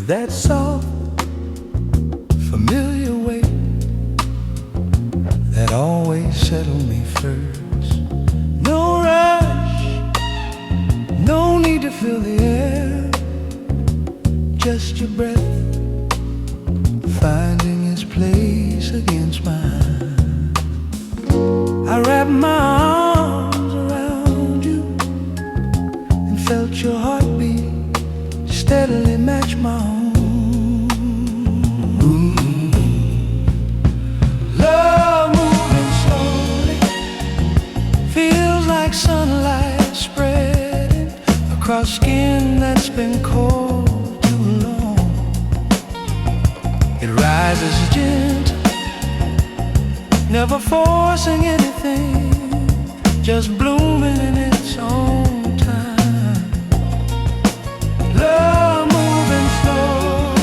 that soft, familiar way that always settled me first. No rush, no need to fill the air, just your breath finding its place against mine. I wrapped my arms around you and felt your heartbeat steadily match my own. Love moving slowly, feels like sunlight spreading across skin that's been cold too long. It rises gentle, never forcing anything, just blooming in its own time. Love moving slowly,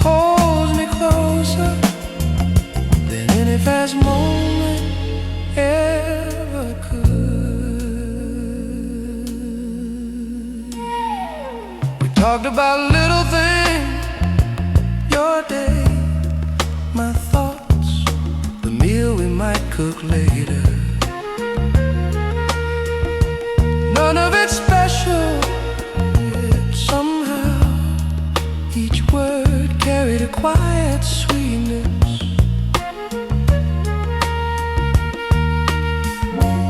holds me closer than any fast moment ever could. We talked about little things, your day, my thoughts, the meal we might cook later. None of it special, yet somehow each word carried a quiet sweetness.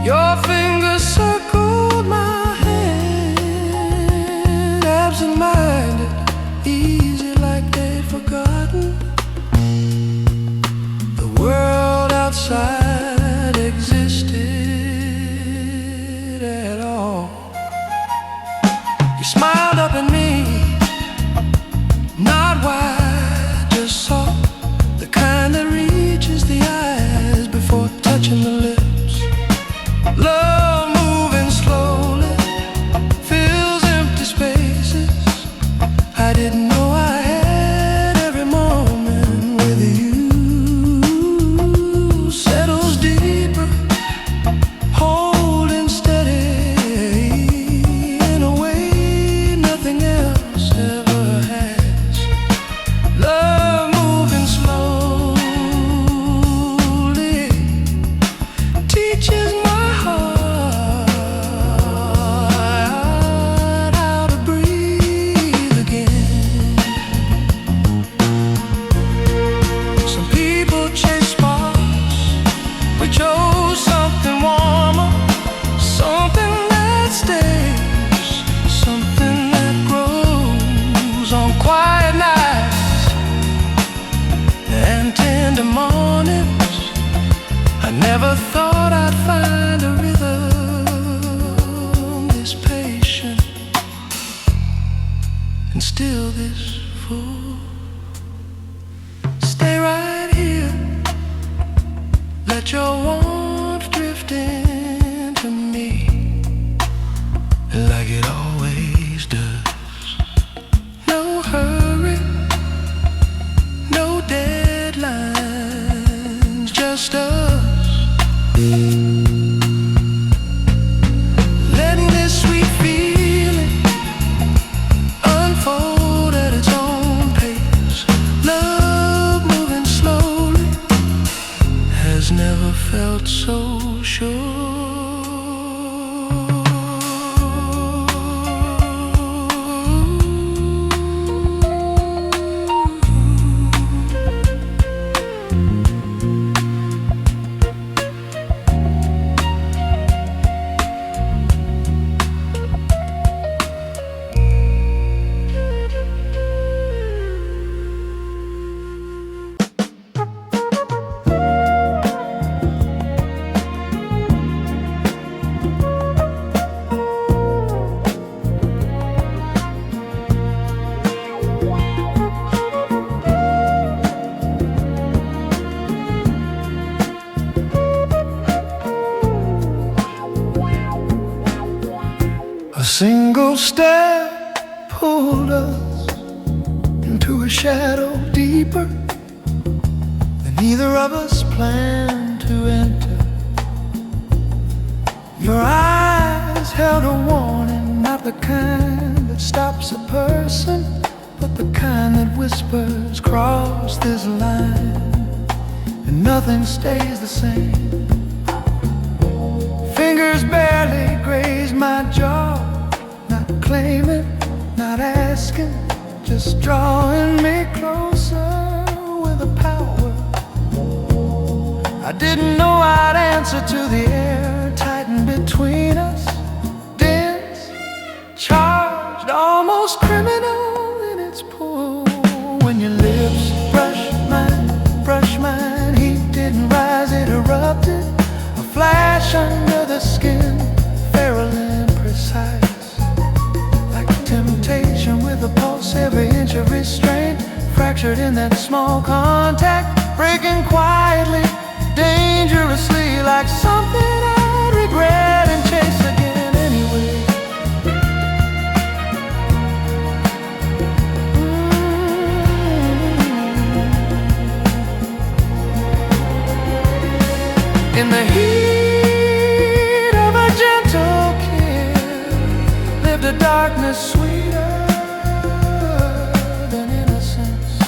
Your fingers circled my hand, absent-minded, easy like they'd forgotten the world outside existed at all. You smiled up at me, not wide, just soft, the kind that reaches the eyes before touching the lips. Love moving slowly, fills empty spaces I didn't know I had. Every moment with you settles deeper, holding steady in a way nothing else ever has. Love moving slowly teaches my heart how to breathe again. Some people chase sparks, we chose something warmer, something that stays, something that grows on quiet nights and tender mornings. I never thought I'd find a rhythm this patient and still this full. Stay right here, let your warmth drift into me like it always does. No hurry, no deadlines, just us. Letting this sweet feeling unfold at its own pace. Love moving slowly has never felt so sure. A single step pulled us into a shadow deeper than either of us planned to enter. Your eyes held a warning, not the kind that stops a person, but the kind that whispers, cross this line, and nothing stays the same. Fingers barely graze my jaw, not claiming, not asking, just drawing me closer with a power I didn't know I'd answer to. The air tightened between us, dense, charged, almost criminal in its pull. When your lips brush mine, heat didn't rise, it erupted. A flash under the skin, feral and precise, like temptation with a pulse, every inch of restraint fractured in that small contact, breaking quietly, dangerously, like something I'd regret and chase again anyway. In the heat of a gentle kiss lived a darkness sweeter than innocence,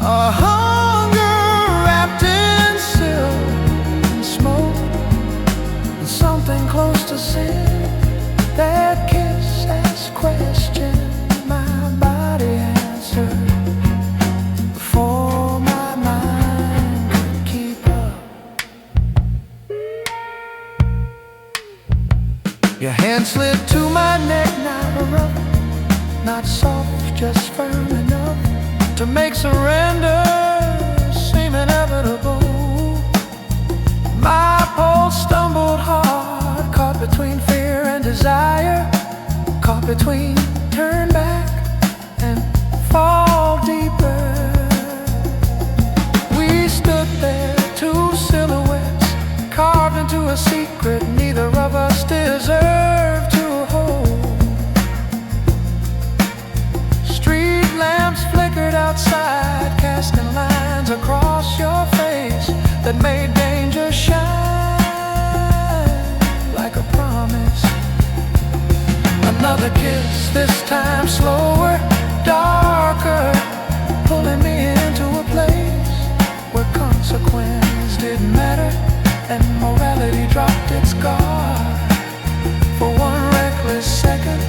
a hunger wrapped in silk and smoke, and something close to sin. That kiss asked questions my body answered before my mind could keep up. Your hand slid to my neck, not rough, not soft, just firm enough to make surrender seem inevitable. My pulse stumbled hard, caught between fear and desire, caught between turn back and fall deeper. We stood there, two silhouettes carved into a secret neither of us deserved to hold. Street lamps flickered outside, casting lines across your face that made danger shine like a promise. Another kiss, this time slower, darker, pulling me into a place where consequence didn't matter and morality dropped its guard for one reckless second.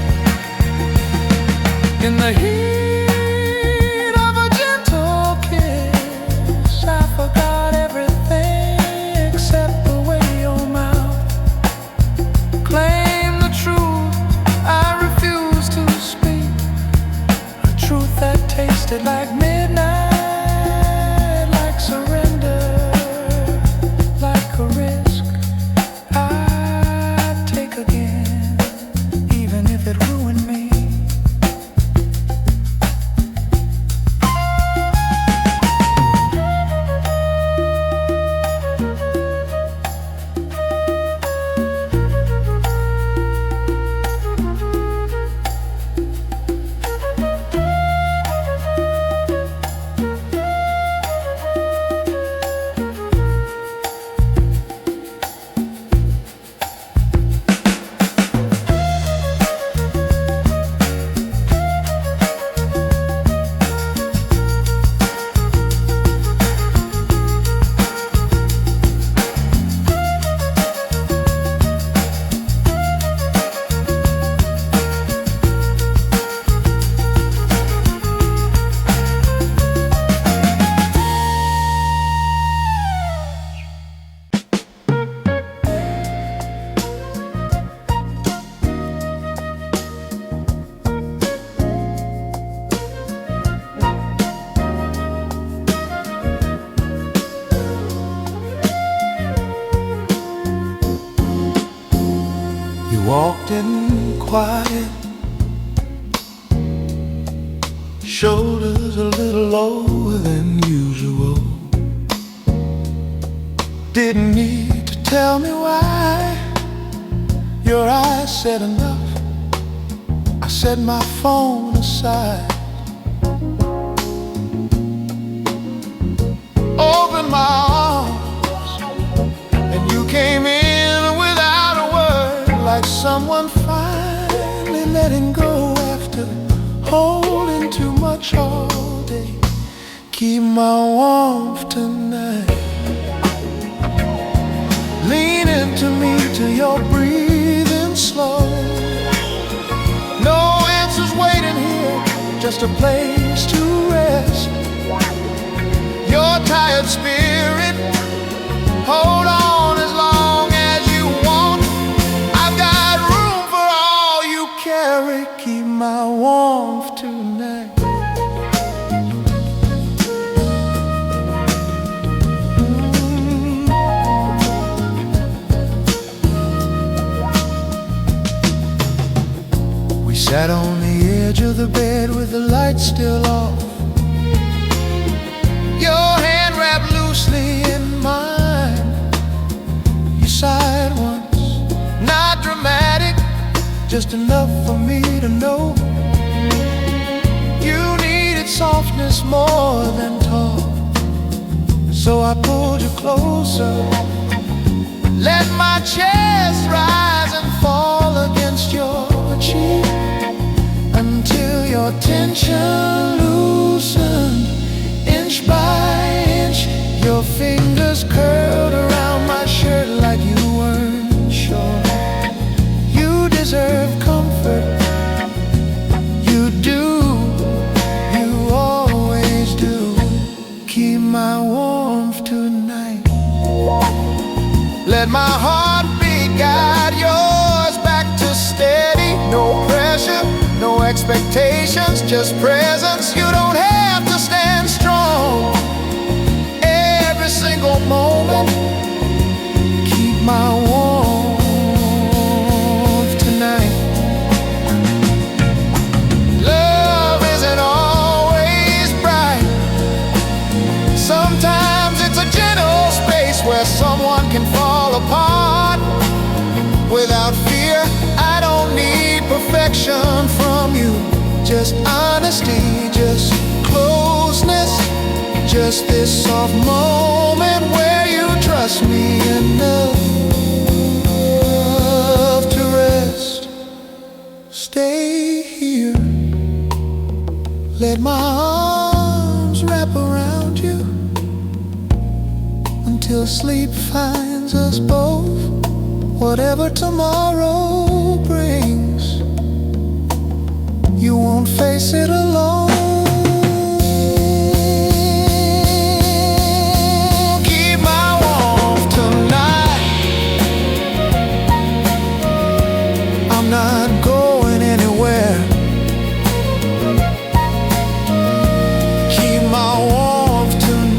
In the heat of a gentle kiss, I forgot everything except the way your mouth claimed the truth I refused to speak, a truth that tasted like midnight, like surrender, like a risk I'd take again, even if it ruined me. Walked in quiet, shoulders a little lower than usual. Didn't need to tell me why. Your eyes said enough. I set my phone aside, opened my arms, and you came in without a word, like someone fine. holding too much all day. Keep my warmth tonight. Lean into me till you're breathing slow. No answers waiting here, just a place to rest. Your tired spirit, hold on as long as you want. I've got room for all you carry. Keep my warmth tonight. We sat on the edge of the bed with the lights still off. Your hand wrapped loosely in mine. You sighed once, not dramatic, just enough for me to know you needed softness more than talk. So I pulled you closer, let my chest rise and fall against your cheek until your tension loosened. Inch by inch, your fingers curled around my shirt like you weren't sure. You deserve comfort, you do, you always do. Keep my warmth tonight. Let my heartbeat guide yours back to steady. No pressure, no expectations, just presence. You don't have to stand strong every single moment. Keep my warmth tonight. Love isn't always bright. Sometimes it's a gentle space where someone can fall apart without fear. I don't need perfection from you, just honesty, just closeness, just this soft moment where you trust me enough to rest. Stay here, let my arms wrap around you until sleep finds us both. Whatever tomorrow brings, you won't face it alone. Keep my warmth tonight. I'm not going anywhere. Keep my warmth tonight.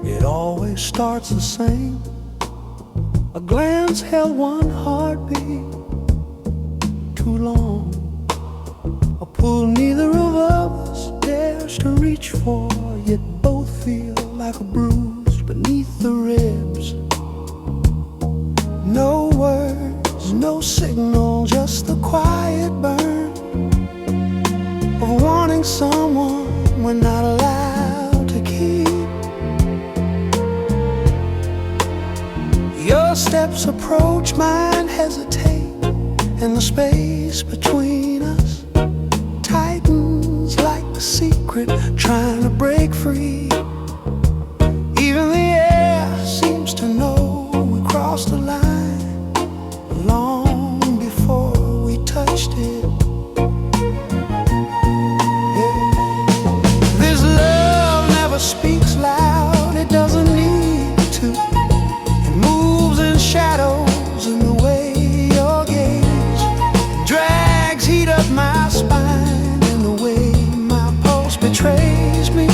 It always starts the same. A glance held one heartbeat too long. A pull neither of us dares to reach for, yet both feel like a bruise beneath the ribs. No words, no signal, just the quiet burn of wanting someone we're not allowed to keep. Your steps approach, mine hesitate, and the space between us tightens like a secret trying to break free. Even the air seems to know we crossed the line long before we touched it. This love never speaks loud, it doesn't need to. It moves in shadows in the way your gaze drags heat up my spine, in the way my pulse betrays me.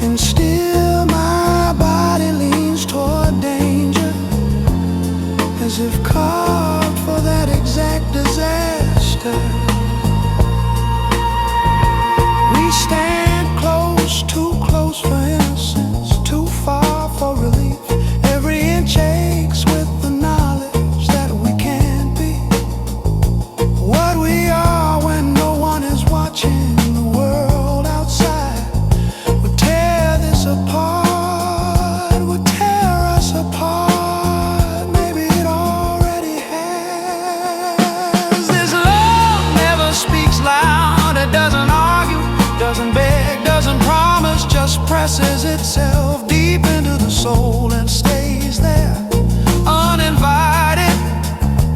And still my body leans toward danger, as if carved for that exact disaster. We stand close, too close for innocence, too far for relief. Every inch aches with the knowledge that we can't be what we are when no one is watching. The world outside would tear this apart, would tear us apart. Maybe it already has. This love never speaks loud, it doesn't argue, doesn't beg, doesn't promise, just presses itself deep into the soul and stays there, uninvited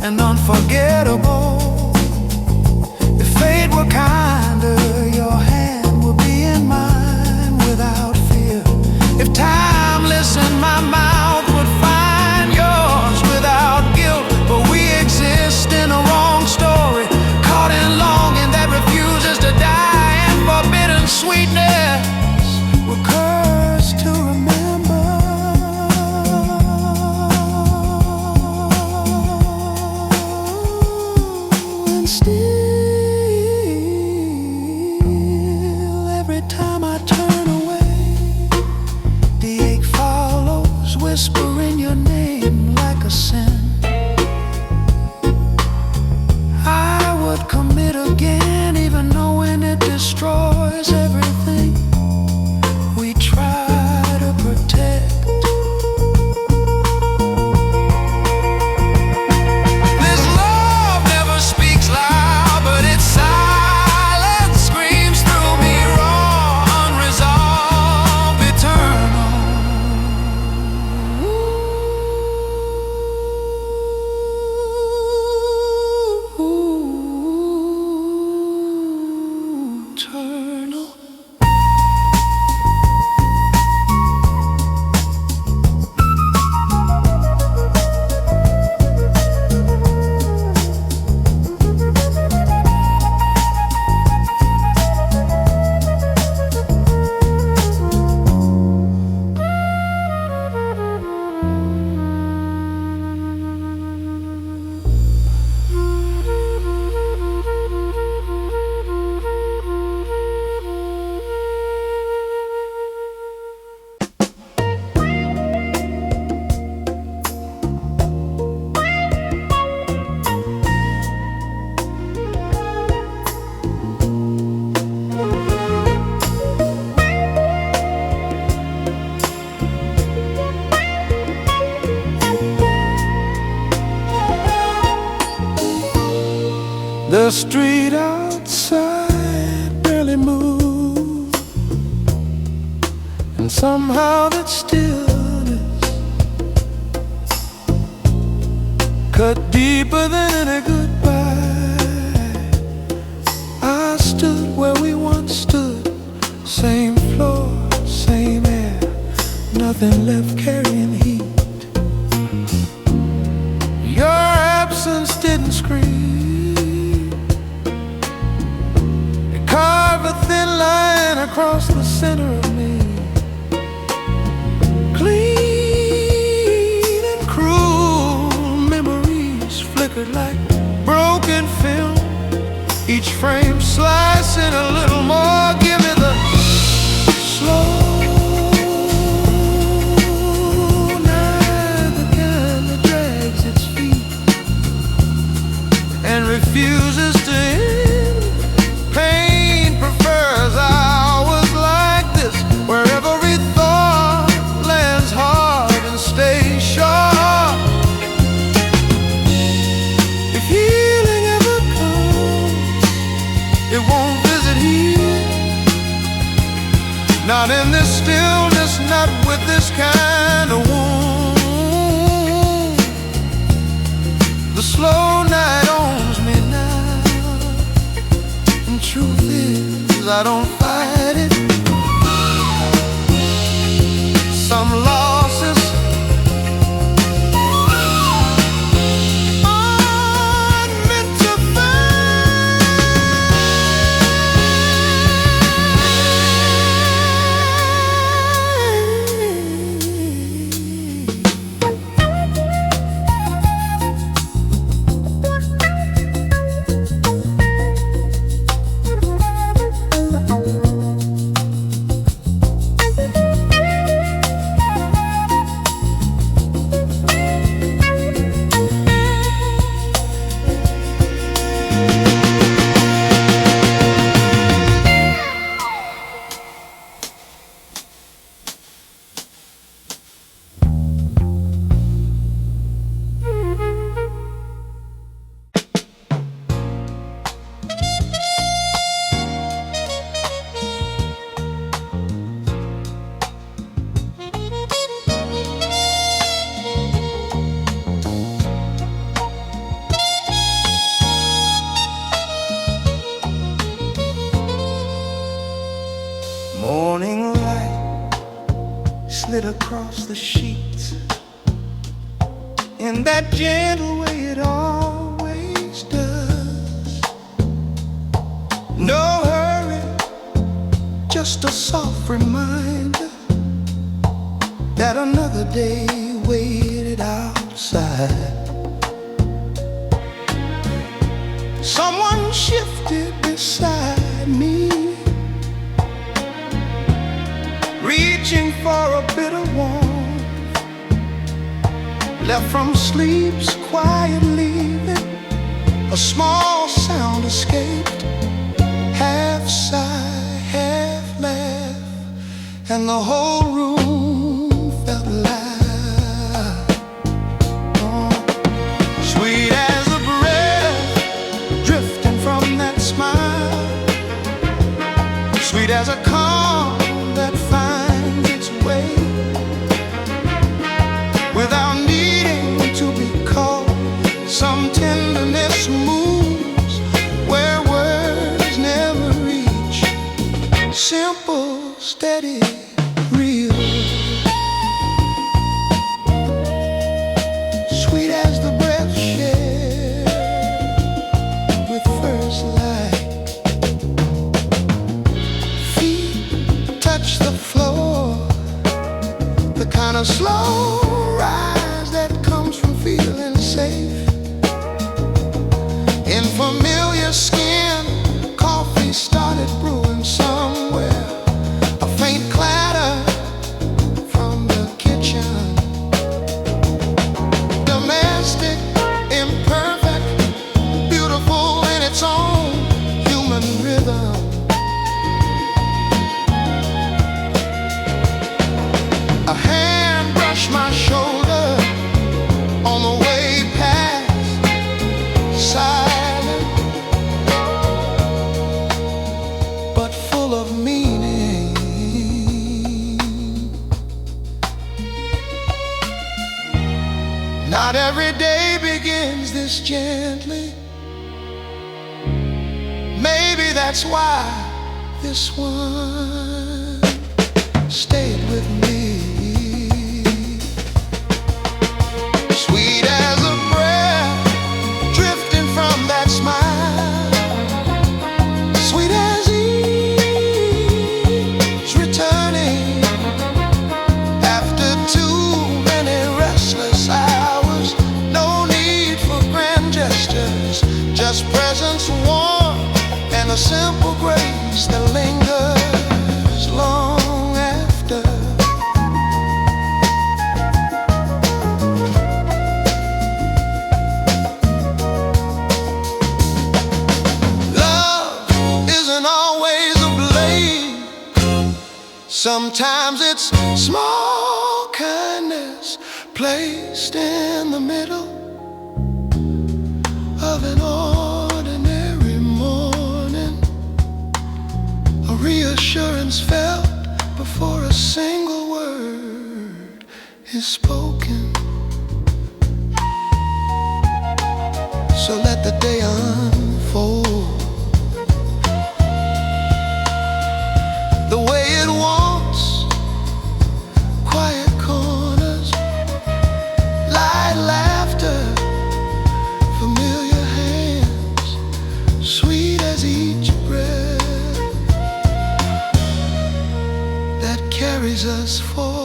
and unforgettable. If fate were kinder, your hand would be in mine without fear. If time listened, my mouth would find yours without guilt. But we exist in a wrong story, caught in longing that refuses to die, and forbidden sweetness we're cursed to remember. And still, every time I turn away, the ache follows, whispering your name like a sin. I would commit again, even knowing it destroys everything we try to protect. This love never speaks loud, but its silence screams through me, raw, unresolved, eternal. Eternal. The street outside barely moves, and somehow that stillness cut deeper than any goodbye. I stood where we once stood, same floor, same air, nothing left carrying heat. Your absence didn't scream, carve a thin line across the center of me. Clean and cruel memories flickered like broken film, each frame slicing a little more. Give me the slow night, the kind that drags its feet and refuses to end. Pain prefers hours like this, where every thought lands hard and stays sharp. If healing ever comes, it won't visit here. Not in this stillness, not with this kind of wound. The slow night owns me now. Truth is, I don't fight it. Some losses aren't meant to fight. slid across the sheets in that gentle way it always does. No hurry, just a soft reminder that another day waited outside. Someone shifted beside me, reaching for a bit of warmth, left from sleep's quiet leaving. A small sound escaped, half sigh, half laugh, and the whole room felt alive. Oh, sweet as a breath drifting from that smile, sweet as a calm that finds its way without needing to be called. Some tenderness moves where words never reach. Simple, steady, real. Sweet as the breath shared with first light. Feet touch the floor, the kind of slow rise that comes from feeling safe. In familiar skin, coffee started brewing somewhere. A faint clatter from the kitchen. Domestic, imperfect, beautiful in its own human rhythm. A hand brushed my shoulder on the way past, silent but full of meaning. Not every day begins this gently. Maybe that's why this one stayed with me. Sweet as a breath drifting from that smile, sweet as ease returning after too many restless hours. No need for grand gestures, just presence warm and a simple grace that lingers long after. Sometimes it's small kindness placed in the middle of an ordinary morning. A reassurance felt before a single word is spoken. So let the day unfold the way it wants. Quiet corners, light laughter, familiar hands, sweet as each breath that carries us forward.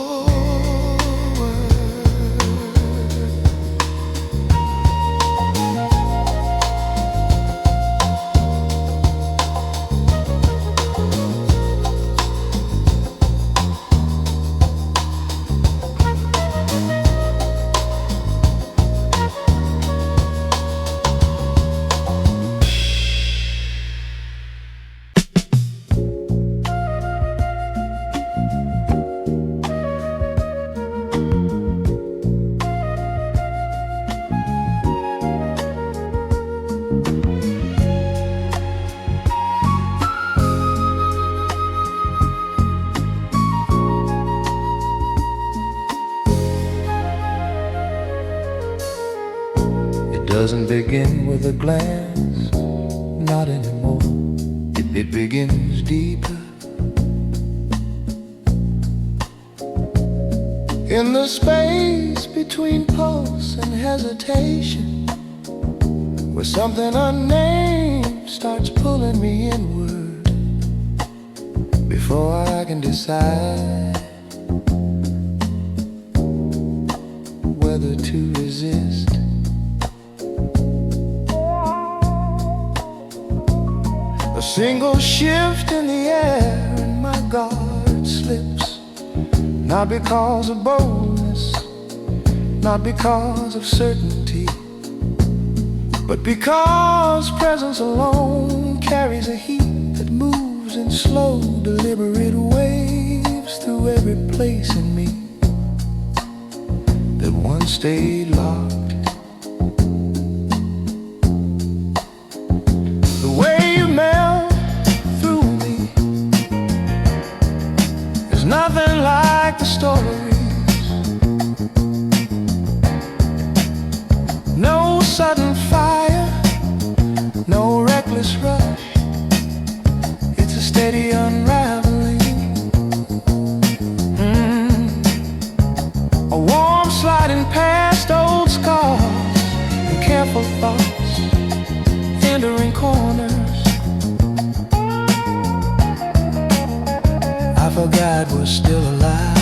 Doesn't begin with a glance, not anymore. It begins deeper. In the space between pulse and hesitation, where something unnamed starts pulling me inward, before I can decide whether to resist. A single shift in the air and my guard slips, not because of boldness, not because of certainty, but because presence alone carries a heat that moves in slow, deliberate waves through every place in me that once stayed locked. The way you melt through me is nothing like the stories. No sudden fire, no reckless rush. It's a steady unraveling, a warm sliding past old scars and careful thoughts entering corners I forgot we're still alive.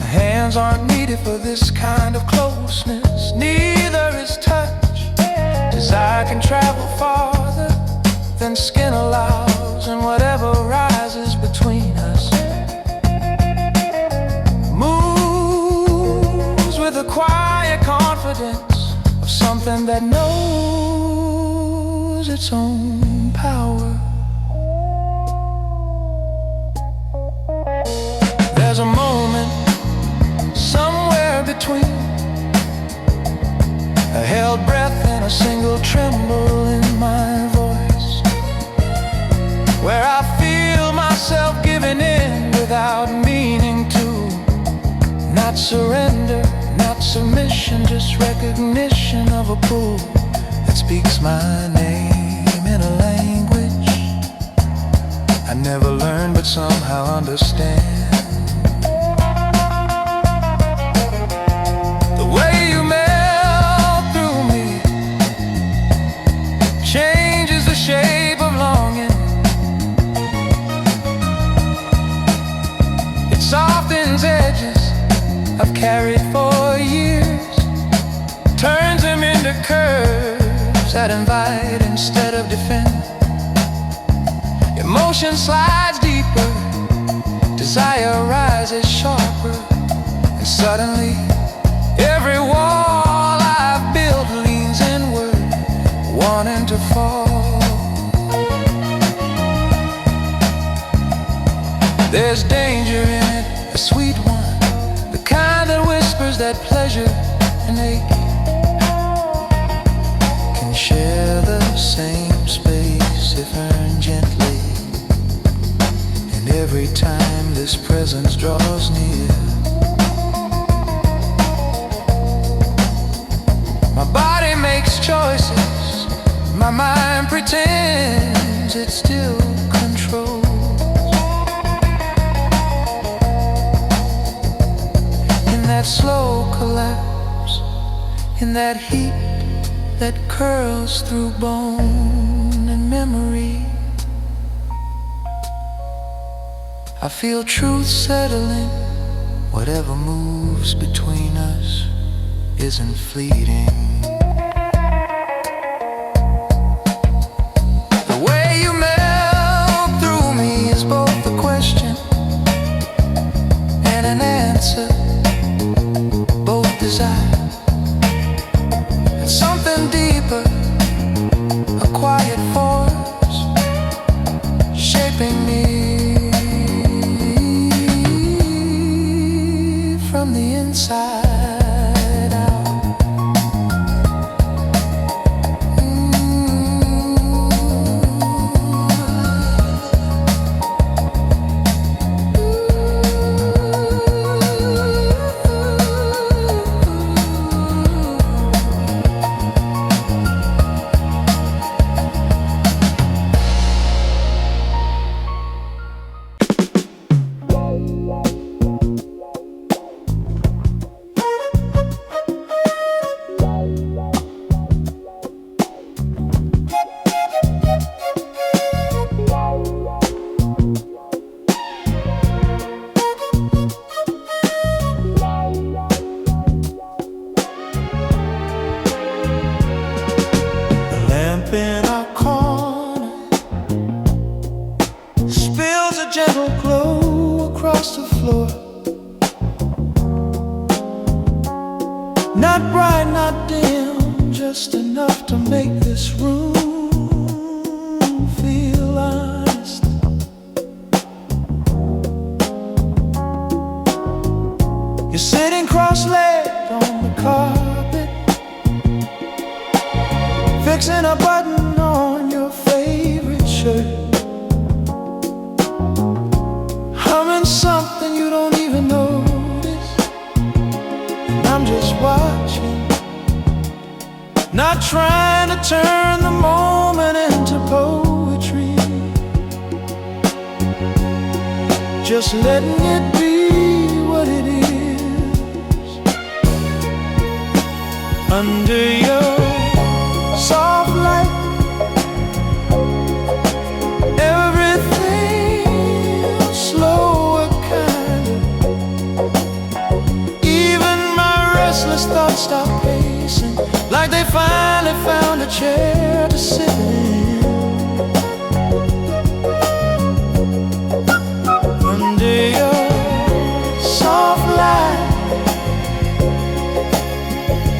Hands aren't needed for this kind of closeness, neither is touch. Desire can travel farther than skin allows, and whatever rises between us moves with a quiet confidence of something that knows its own power. There's a moment somewhere between a held breath and a single tremble in my voice, where I feel myself giving in without meaning to. Not surrender, not submission, just recognition of a pull that speaks my name in a language I never learned but somehow understand. Shape of longing, it softens edges I've carried for years, turns them into curves that invite instead of defend. Emotion slides deeper, desire rises sharper, and suddenly every wall I've built leans inward, wanting to fall. There's danger in it, a sweet one, the kind that whispers that pleasure and ache can share the same space if earned gently. And every time this presence draws near, my body makes choices, my mind pretends it still controls. That slow collapse, in that heat that curls through bone and memory, I feel truth settling. Whatever moves between us isn't fleeting. The way you melt through me is both a question and an answer, desire and something deeper, a quiet force shaping me from the inside out. gentle glow across the floor. Not bright, not dim, just enough to make this room feel honest. You're sitting cross-legged on the carpet, fixing a button on your favorite shirt, humming something you don't even notice. And I'm just watching, not trying to turn the moment into poetry, just letting it be what it is. Under your soft light, everything slower kind of. Even my restless thoughts stop pacing, like they finally found a chair to sit in. Under your soft light,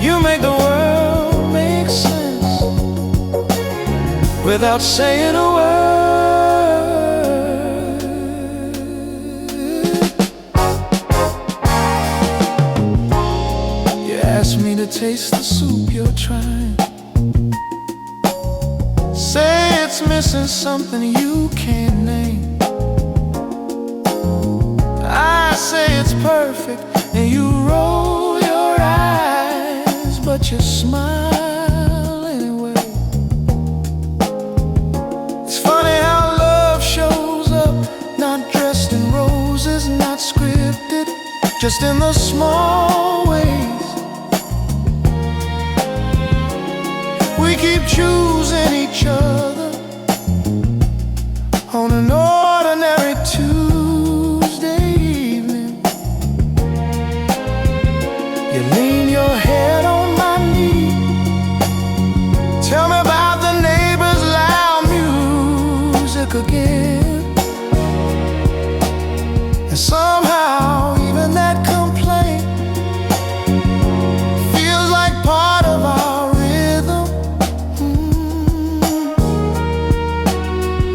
you make the world make sense without saying a word. You ask me to taste the soup you're trying, say it's missing something you can't name. I say it's perfect and you roll your eyes, but you smile anyway. It's funny how love shows up, not dressed in roses, not scripted, just in the small ways. We keep choosing each other on an ordinary Tuesday evening. You lean your head on my knee, tell me about the neighbors' loud music again. And somehow even that complaint feels like part of our rhythm.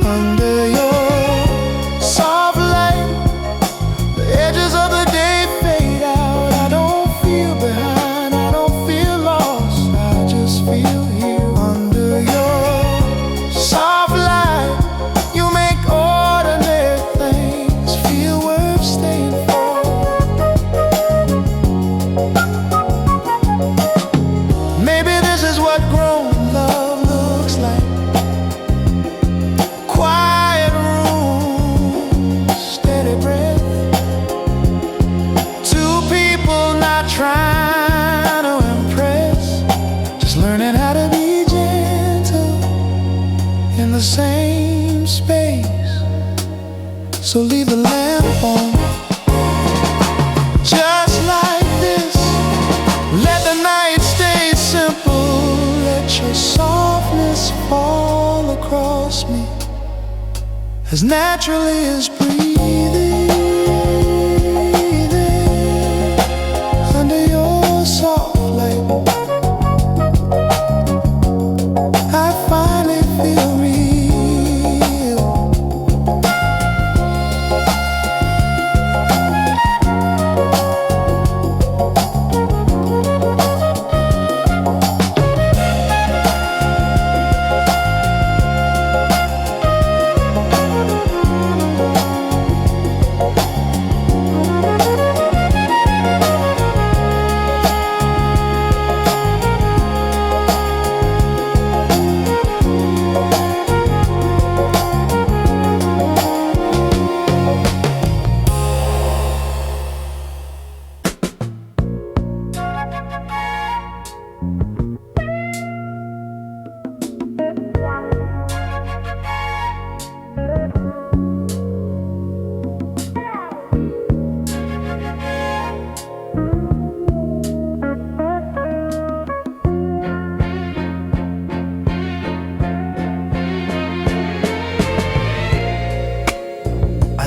Under your soft light, the edges of the day fade out. I don't feel behind, I don't feel lost, I just feel here. Under your soft light, you make ordinary things feel worth staying for. Maybe this is what grown love looks like. Quiet room, steady breath, two people not trying to impress, just learning how to be gentle in the same space. So leave the lamp on, just like this. Let the night stay simple, let your softness fall across me as naturally as breathing. Under your soft light, I finally feel real.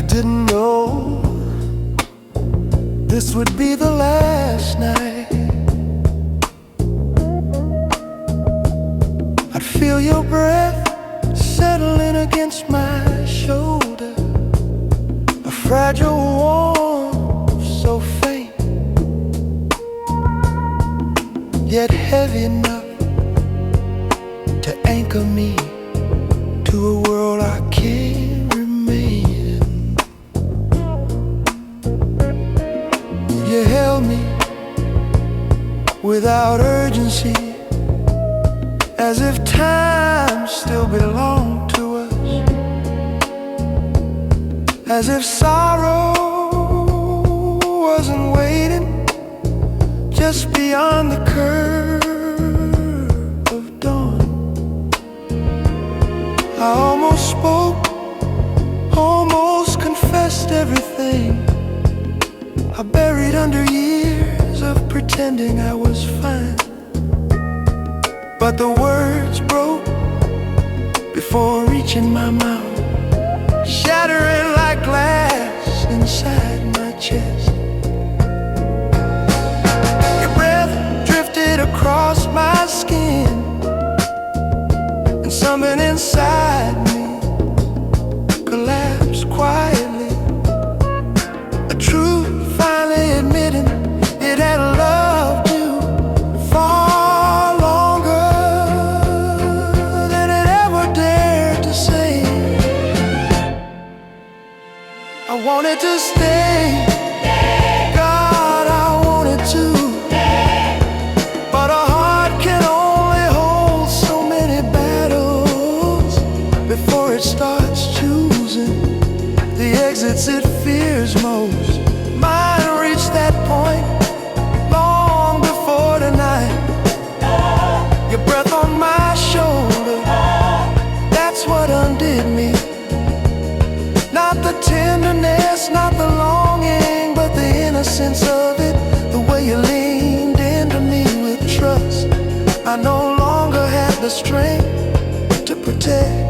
didn't know this would be the last night. I'd feel your breath settling against my shoulder, a fragile warmth so faint, yet heavy enough to anchor me to a world I can't remain in. You held me without urgency, as if time still belonged to us, as if sorrow wasn't waiting just beyond the curve of dawn. I almost spoke, almost confessed everything I buried under years of pretending I was fine. But the words broke before reaching my mouth, shattering like glass inside my chest. Your breath drifted across my skin, and something inside me collapsed quietly. A truth finally admitting it had loved you far longer than it ever dared to say. I wanted to stay, God, I wanted to, but a heart can only hold so many battles before it starts choosing the exits it fears most. Mine reached that point long before tonight. Your breath on my shoulder, that's what undid me. Not the tenderness, not the longing, but the innocence of it. The way you leaned into me with trust. I no longer had the strength to protect.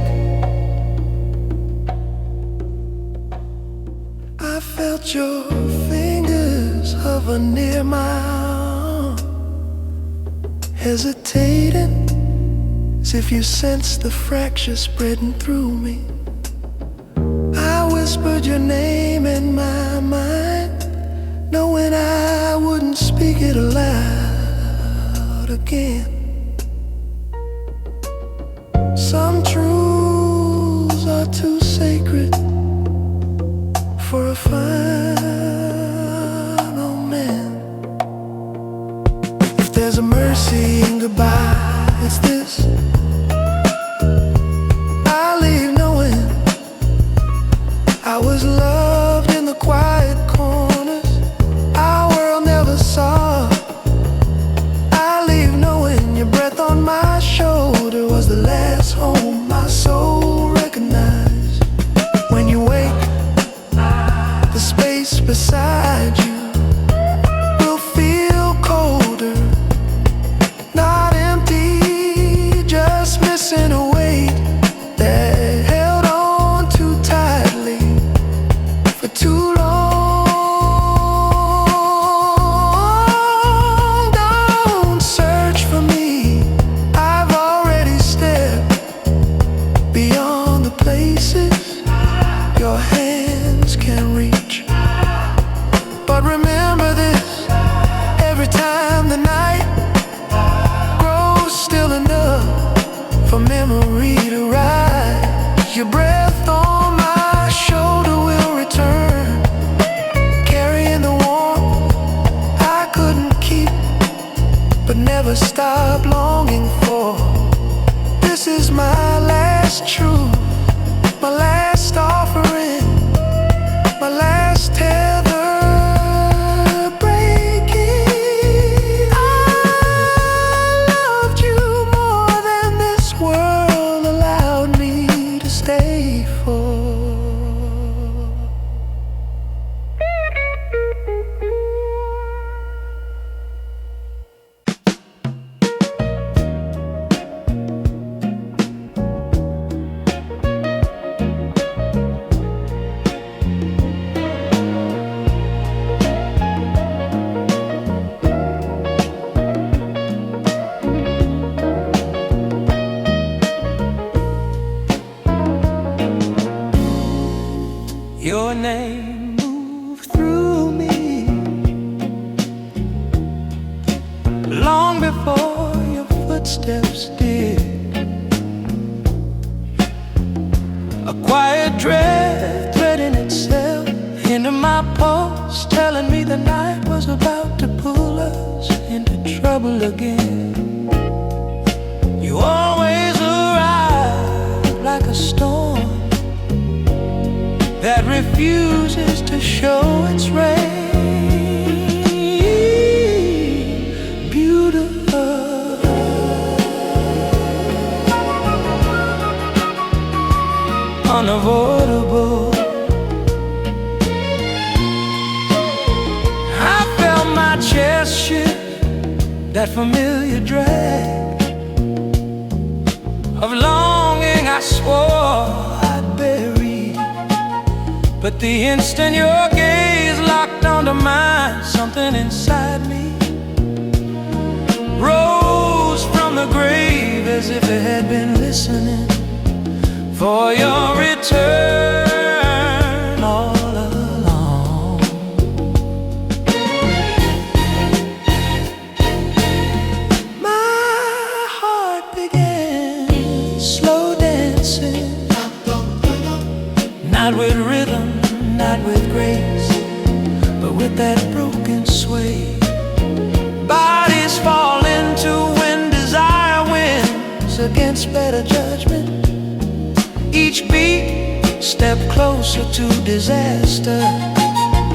I felt your fingers hover near my arm, hesitating, as if you sensed the fracture spreading through me. I whispered your name in my mind, knowing I wouldn't speak it aloud again. Some truths are too sacred for a final man. If there's a mercy in goodbye, it's this. I leave knowing I was loved in the quiet corners our world never saw. I leave knowing your breath on my shoulder was the last home my soul recognized. When you wake, the space beside you will feel colder, not empty, just missing a weight that held on too tightly for too long. Don't search for me, I've already stepped beyond the places your hands can reach. name move through me long before your footsteps did. A quiet dread threading itself into my pulse, telling me the night was about to pull us into trouble again. You always arrive like a storm that refuses to show its rain. Beautiful, unavoidable. I felt my chest shift, that familiar drag of longing I swore I'd bury. But the instant your gaze locked onto mine, something inside me rose from the grave as if it had been listening for your return all along. My heart began slow dancing, not with rhythm, not with grace, but with that broken sway. Bodies fall into when desire wins against better judgment. Each beat step closer to disaster,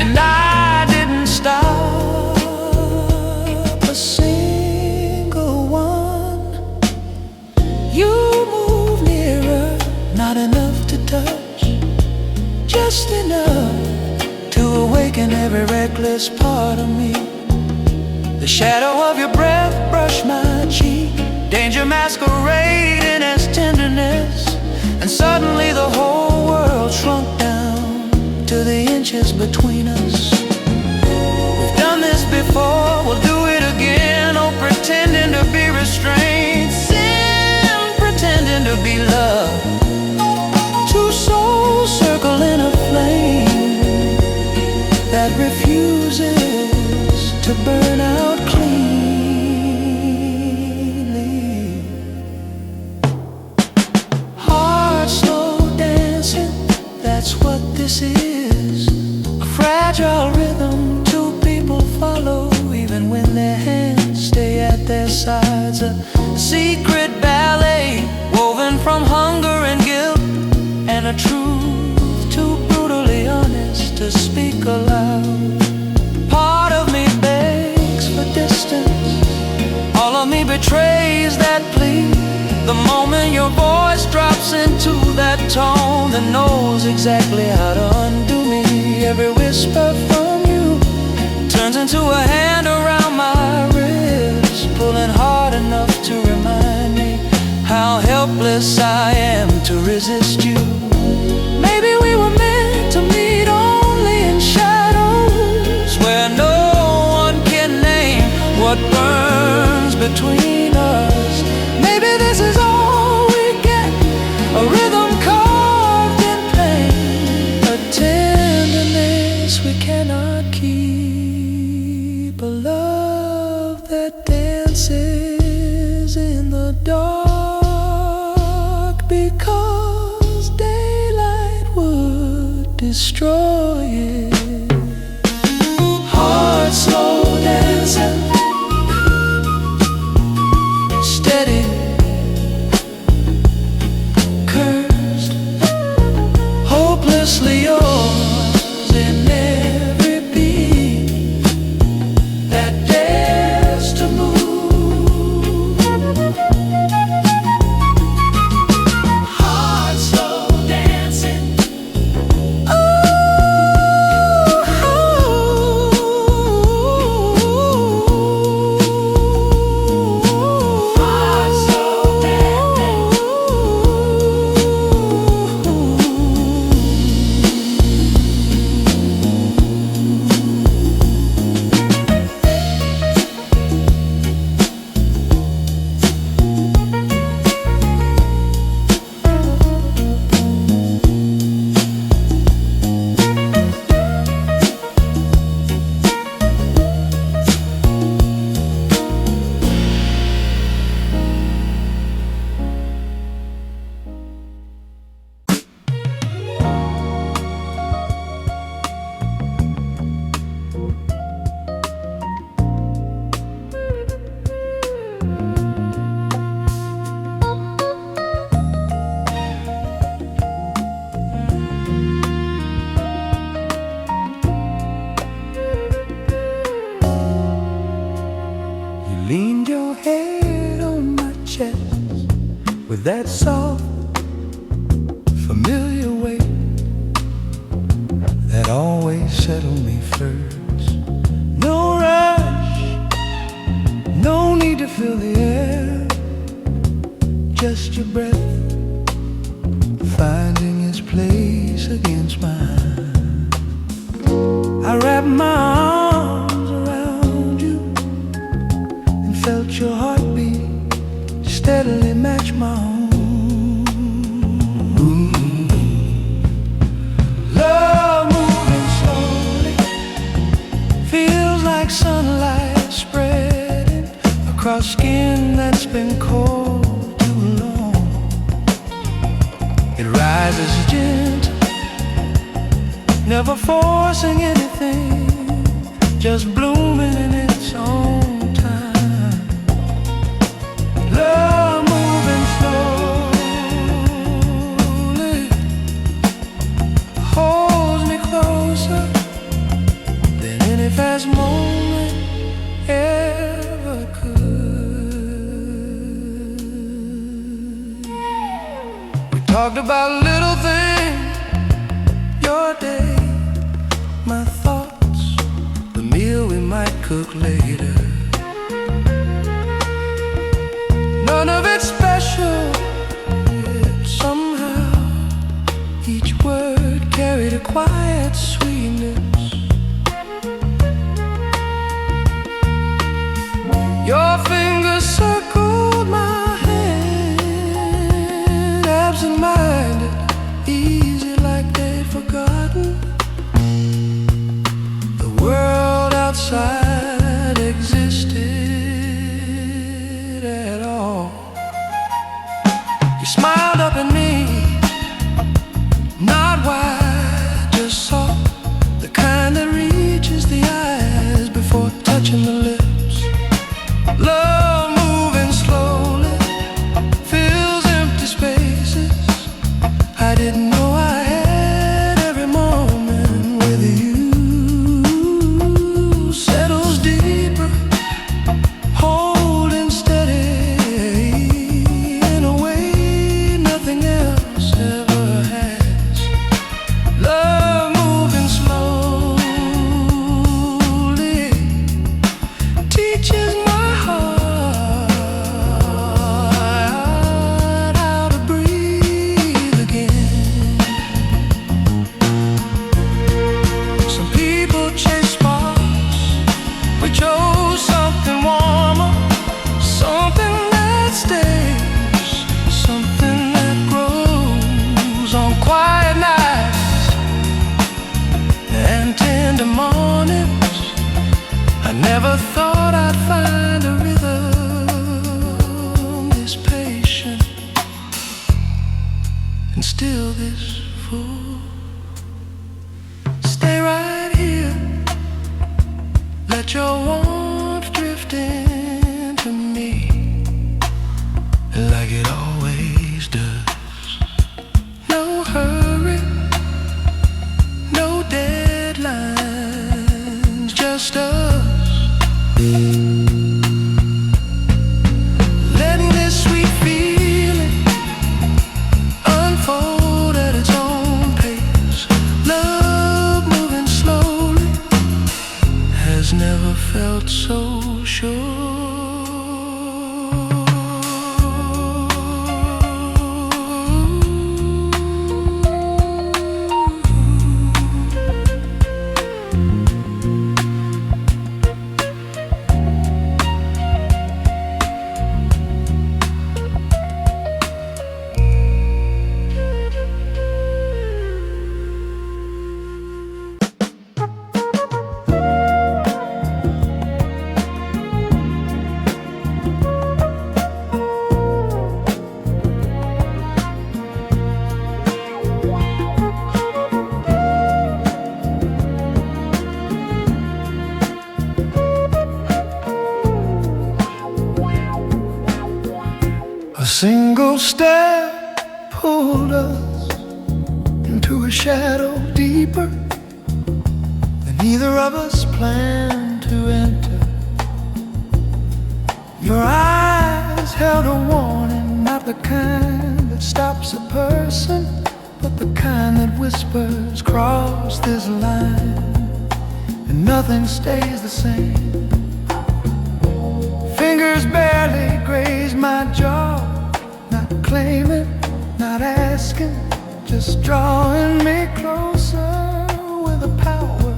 and I didn't stop a single one. You move nearer, not enough to touch, just enough to awaken every reckless part of me. The shadow of your breath brushed my cheek, danger masquerading as tenderness, and suddenly the whole world shrunk down to the inches between us. We've done this before, we'll do it again. Oh, pretending to be restrained, sin pretending to be love. Two souls circle in a flame that refuses to burn out cleanly. Heart slow dancing, that's what this is. A fragile rhythm two people follow, even when their hands stay at their sides. A secret ballet woven from hunger and guilt, and a truth too brutally honest to speak aloud. Part of me begs for distance, all of me betrays that plea. The moment your voice drops into that tone that knows exactly how to undo me. Every whisper from you turns into a hand around my wrist, pulling hard enough to remind me how helpless I am to resist you. Maybe we were meant to meet only in shadows, where no one can name what burns between us. Maybe this is all we get, a rhythm carved in pain, a tenderness we cannot keep, a love that dances in the dark because daylight would destroy it. Heart slow dancing, steady, cursed, hopelessly yours in every beat that dares to move. Heart slow dancing, oh, that soft, familiar way that always settled me first. No rush, no need to fill the air, just your breath finding its place against mine. I wrapped my arms around you and felt your heartbeat steadily match my own. Love moving slowly, feels like sunlight spreading across skin that's been cold too long. It rises gentle, never forcing anything, just blooming in its own time. Love moving slowly holds me closer than any fast moment ever could. We talked about little things, your day, my thoughts, the meal we might cook later. None of it's special, yet somehow each word carried a quiet sweetness. Your fingers circled my hand, absent-minded, easy like they'd forgotten the world outside existed at all. You smiled up at me, not wide, just soft, the kind that reaches the eyes before touching the lips. Love moving slowly fills empty spaces I didn't know I had. Every moment with you settles deeper, holding steady in a way nothing else ever has. Love moving slowly teaches my heart how to breathe again. Some people chase sparks, we chose something warmer, something that stays, something that grows on quiet nights and tender mornings. I never thought I'd find a rhythm this patient and still this full. Stay right here, let your warmth drift into me like it always does. No hurry, no deadlines, just us. Letting this sweet feeling unfold at its own pace. Love moving slowly has never felt so sure. A single step pulled us into a shadow deeper than either of us planned to enter. Your eyes held a warning, not the kind stops a person, but the kind that whispers cross this line, and nothing stays the same. Fingers barely graze my jaw, not claiming, not asking, just drawing me closer with a power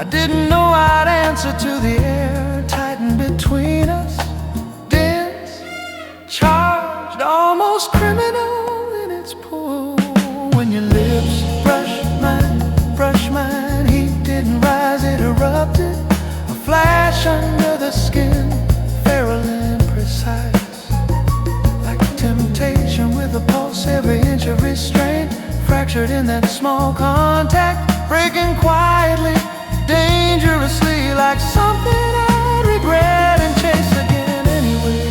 I didn't know I'd answer to. The air tightened between us, dense, charged, almost criminal in its pull. When your lips brush mine, heat didn't rise, it erupted, a flash under the skin, feral and precise, like temptation with a pulse, every inch of restraint fractured in that small contact, breaking quietly, dangerously, like something I'd regret and chase again anyway.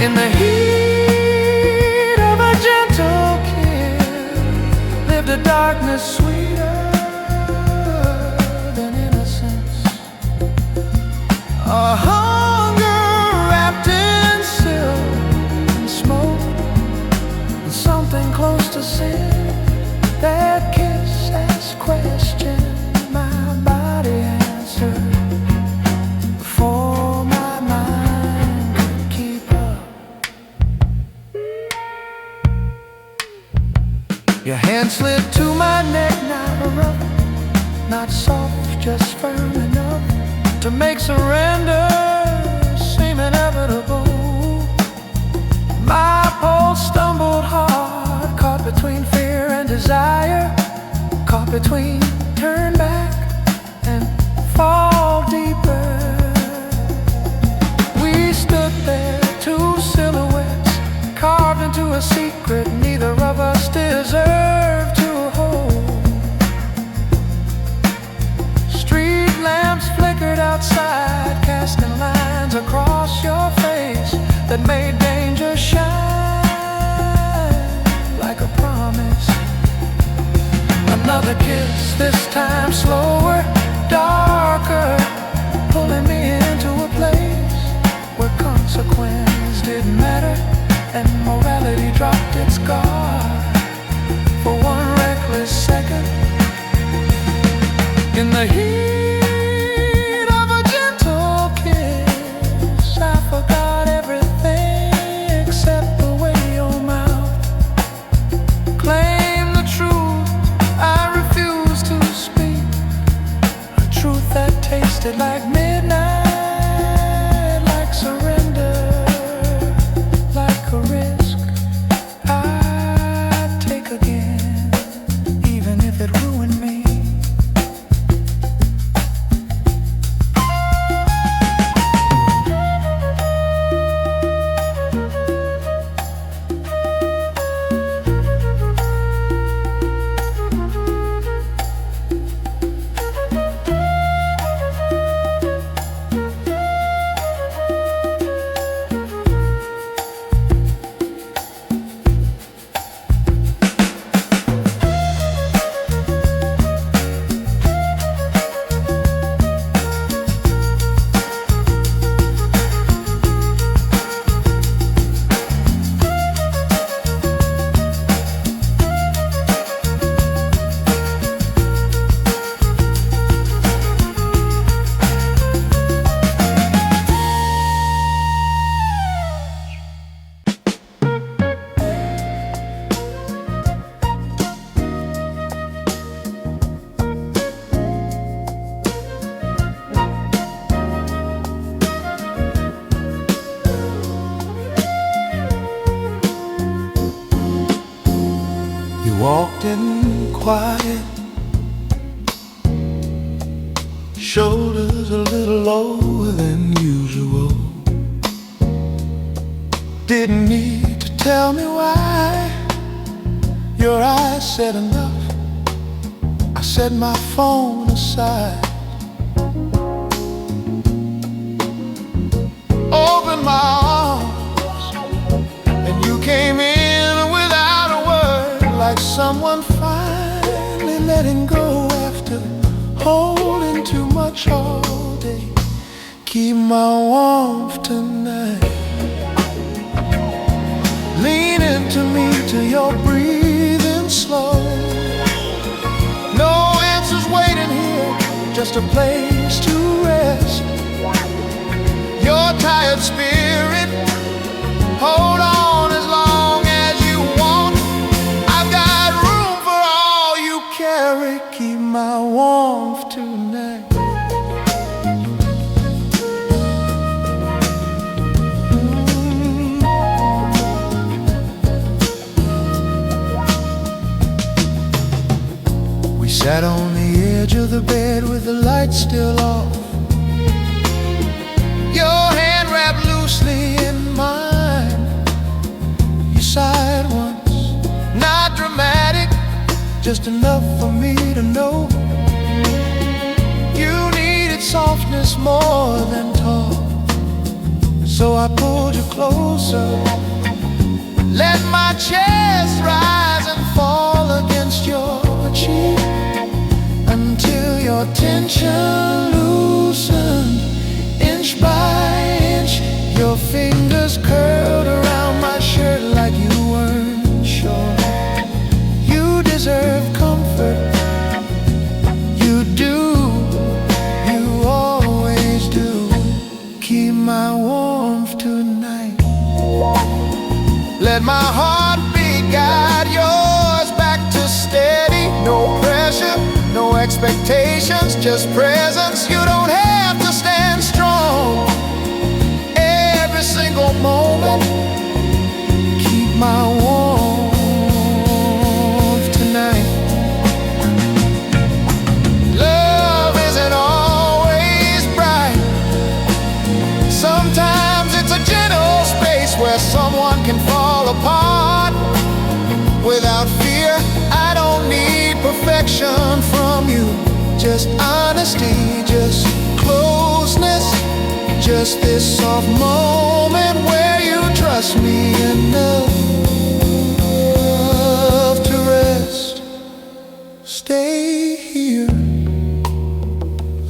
In the heat of a gentle kiss lived a darkness sweeter than innocence, a hunger wrapped in silk and smoke, and something close to sin. That kiss asked questions my body answered before my mind could keep up. Your hand slid to my neck, not rough, not soft, just firm enough to make surrender seem inevitable. My pulse stumbled hard, caught between fear and desire, caught between turn back and fall deeper. We stood there, two silhouettes carved into a secret neither of us deserved to hold. Street lamps flickered outside, casting lines across your face that made danger shine like a promise. Another kiss, this time slower, darker, pulling me into a place where consequence didn't matter, and morality dropped its guard for one reckless second. In the heat of a gentle kiss, I forgot everything except the way your mouth claimed the truth I refused to speak, a truth that tasted like midnight, like surrender, like a risk I'd take again, even if it ruined me. Walked in quiet, shoulders a little lower than usual. Didn't need to tell me why. Your eyes said enough. I set my phone aside, opened my arms, and you came in without a word, like someone finally let letting go after holding too much all day. Keep my warmth tonight. Lean into me till you're breathing slow. No answers waiting here, just a place to rest. Your tired spirit, hold on as long as you want. I've got room for all you carry. Keep my warmth tonight. We sat on the edge of the bed with the lights still off. Your hand wrapped loosely in mine. You sighed once, not dramatic, just enough for me to know you needed softness more than talk. So I pulled you closer, let my chest rise and fall against your cheek until your tension loosened. Inch by inch, your fingers curled around my shirt like you weren't sure. You deserve comfort, you do, you always do. Keep my warmth tonight. Let my heartbeat guide yours back to steady. No pressure, no expectations, just presence. You don't have to stand strong every single moment. Keep my warmth tonight. Love isn't always bright. Sometimes it's a gentle space where someone can fall apart without fear. I don't need perfection from you, just honesty, just closeness, just this soft moment where you trust me enough to rest. Stay here,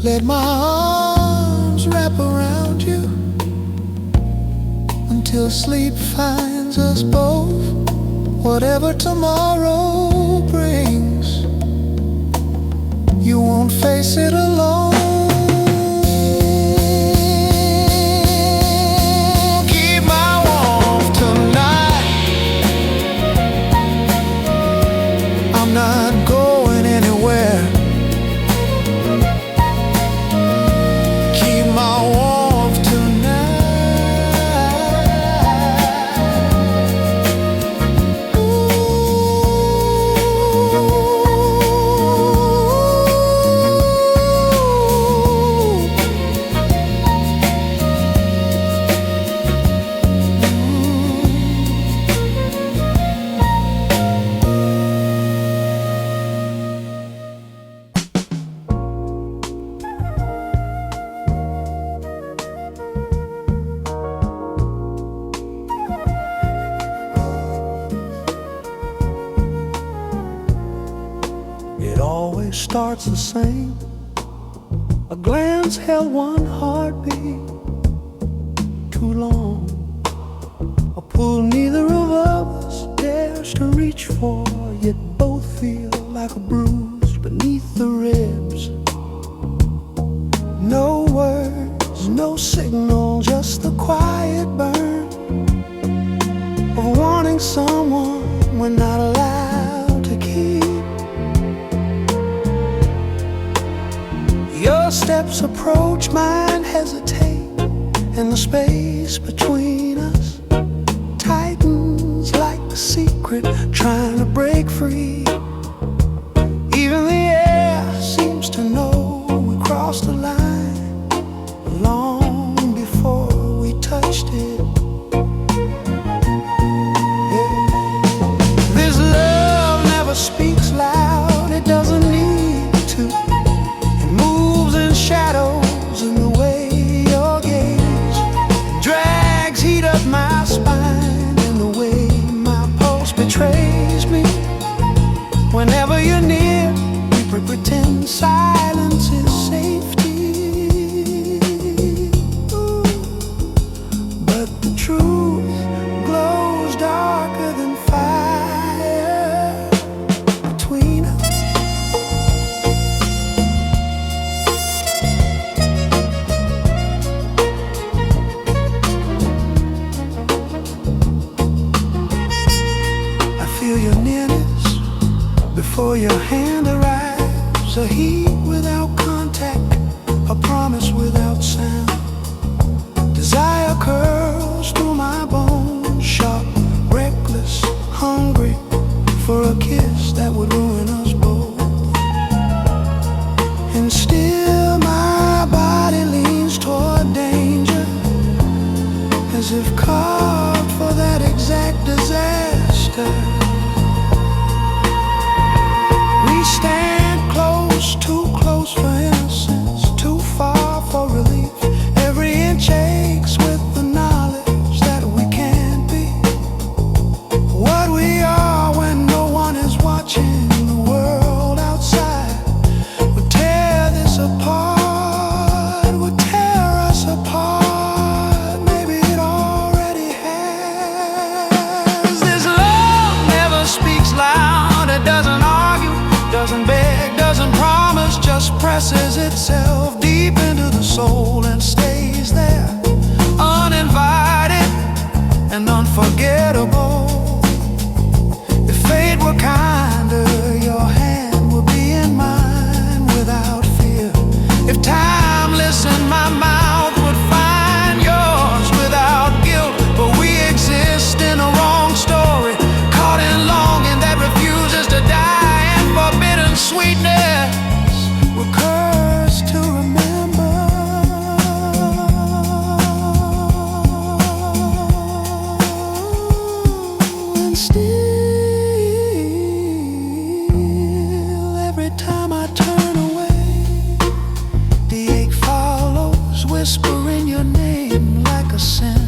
let my arms wrap around you until sleep finds us both. Whatever tomorrow brings, you won't face it alone. Keep my warmth tonight. I'm not going anywhere. Keep my warmth tonight. It always starts the same. A glance held one heartbeat too long. A pull neither of us dares to reach for, yet both feel like a bruise beneath the ribs. No words, no signal, just the quiet burn of wanting someone we're not allowed to keep. Your steps approach, mine hesitate, and the space between us tightens like a secret trying to break free. Even the air seems to know we crossed the line long before we touched it. This love never speaks loud, it doesn't need to. It moves in shadows in the way your gaze drags heat up my spine, in the way my pulse betrays me. silence is safety. Ooh. But the truth glows darker than fire between us. I feel your nearness before your hand arrives, a heat without contact, a promise without sound. Desire curls through my bones, sharp, reckless, hungry for a kiss that would ruin us both. And still my body leans toward danger, as if carved for that exact disaster. We stand close, too close for innocence, too far for relief. Every inch aches with the knowledge that we can't be what we are when no one is watching. The world outside would tear this apart, would tear us apart. Maybe it already has. This love never speaks loud, it doesn't argue, doesn't beg, doesn't promise, just presses itself deep into the soul and stays there, uninvited and unforgettable. If fate were kinder, your hand would be in mine without fear. If time listened, my mouth would find yours without guilt. But we exist in a wrong story, caught in longing that refuses to die, and forbidden sweetness we're cursed to remember. And still, every time I turn away, the ache follows, whispering your name like a sin.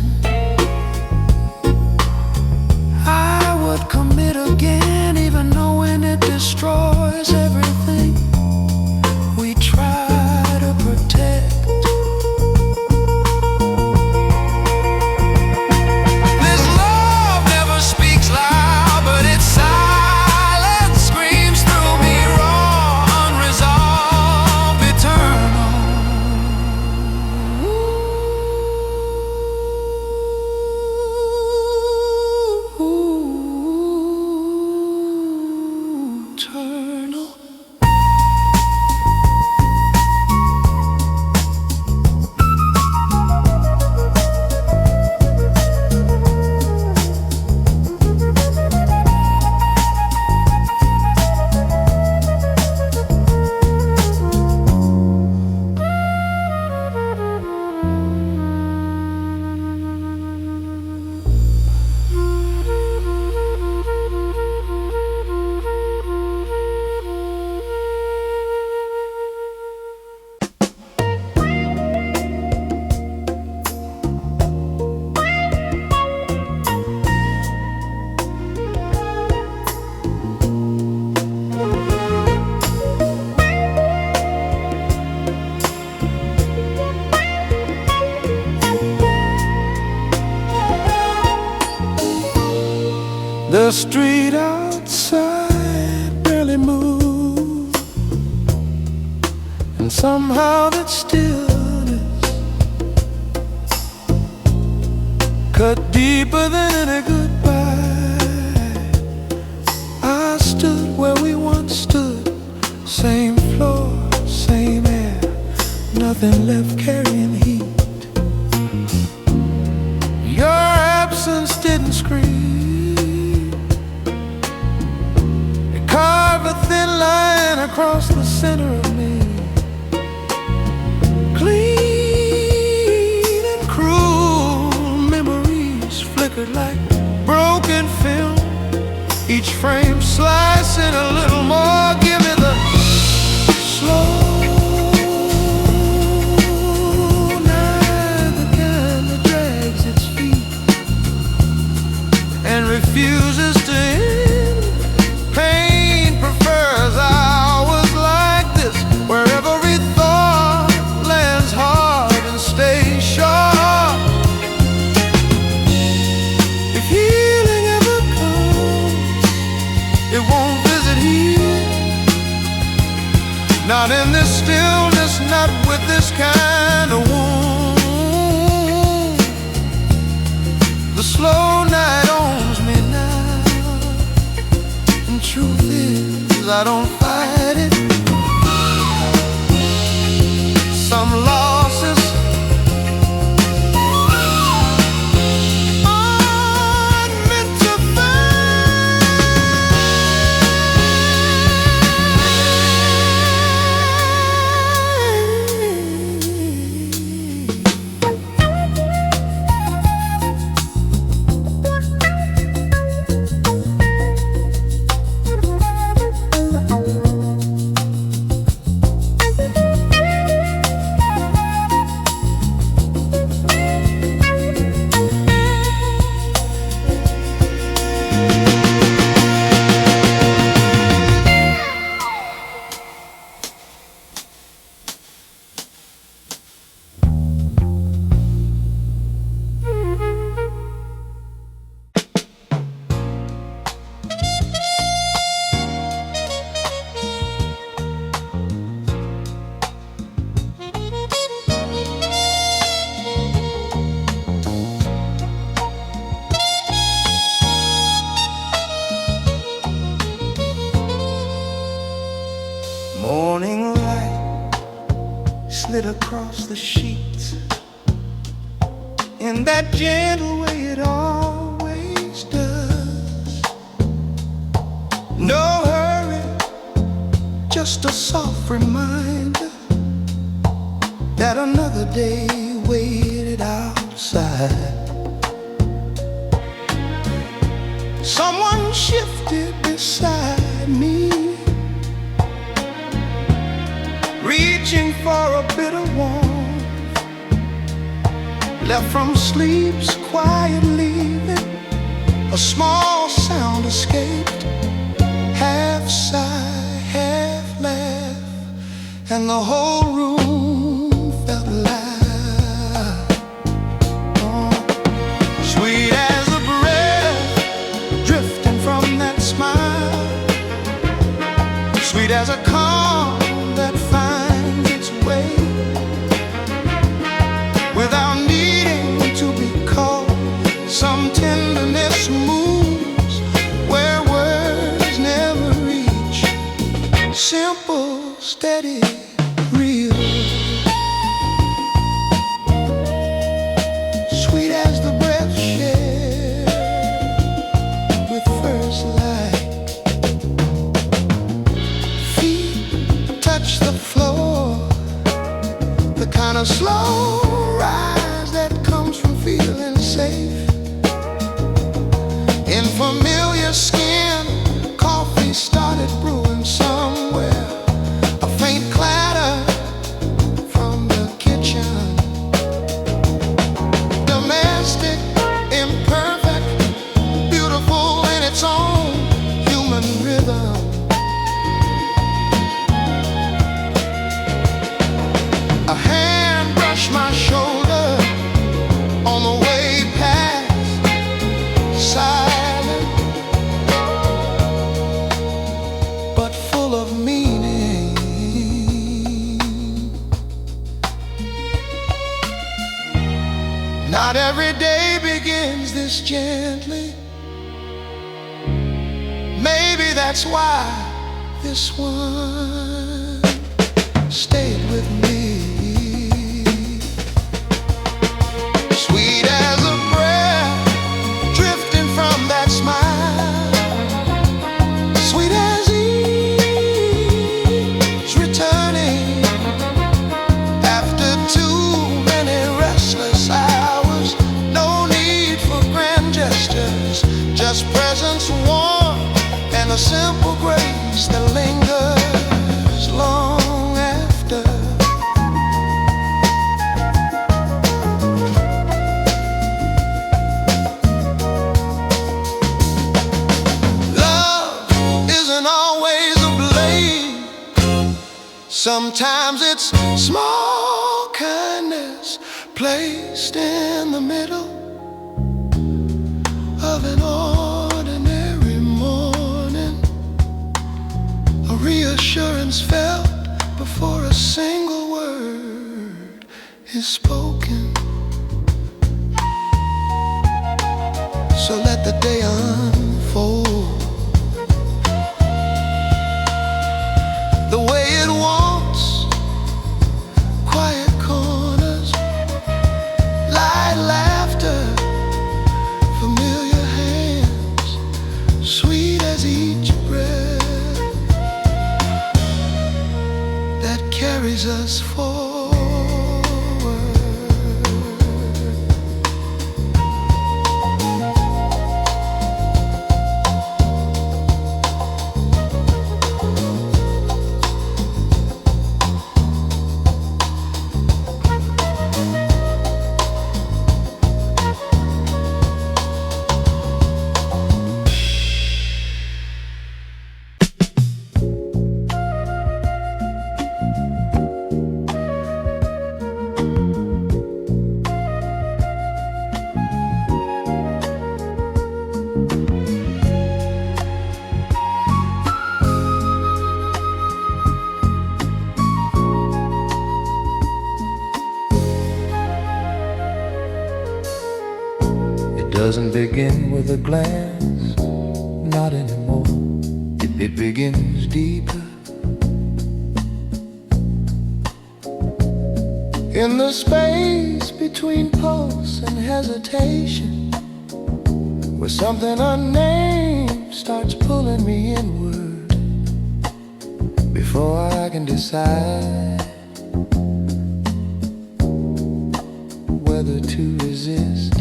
I would commit again, even knowing it destroys everything we try to protect. This love never speaks loud, but its silence screams through me, raw, unresolved, eternal. Eternal. The street outside barely moved, and somehow that stillness cut deeper than any goodbye. I stood where we once stood, same floor, same air, nothing left carrying heat. Your absence didn't scream, carve a thin line across the center of me. Clean and cruel memories flickered like broken film, each frame slicing a little more. Give me the slow night, the kind that drags its feet and refuses to end. Pain prefers hours like this. this kind of wound. The slow night owns me now, and truth is I don't fight it. Some losses aren't meant to morning light slid across the sheets in that gentle way it always does. No hurry, just a soft reminder that another day waited outside. Someone shifted beside me, reaching for a bit of warmth, left from sleep's quiet leaving. A small sound escaped, half sigh, half laugh, and the whole room felt alive. Oh, sweet as a breath drifting from that smile, sweet as a calm that finds its way without needing to be called. Some tenderness moves where words never reach. Simple, steady, real. Sweet as the breath shared with first light. Feet touch the floor, the kind of slow rise that comes from feeling safe. In familiar skin, coffee started brewing somewhere. A faint clatter from the kitchen. Domestic, imperfect, beautiful in its own human rhythm. A hand brushed my shoulder on the way past, silent but full of meaning. Not every day begins this gently. Maybe that's why this one stayed with me. Sweet as a breath drifting from that smile, sweet as ease returning after too many restless hours. No need for grand gestures, just presence warm and a simple grace that lingers long after. Sometimes it's small kindness placed in the middle of an ordinary morning. A reassurance felt before a single word. spoken. So let the day unfold the way it wants. Quiet corners, light laughter, familiar hands, sweet as each breath that carries us forward. Doesn't begin with a glance, not anymore. It begins deeper in the space between pulse and hesitation, where something unnamed starts pulling me inward before I can decide whether to resist.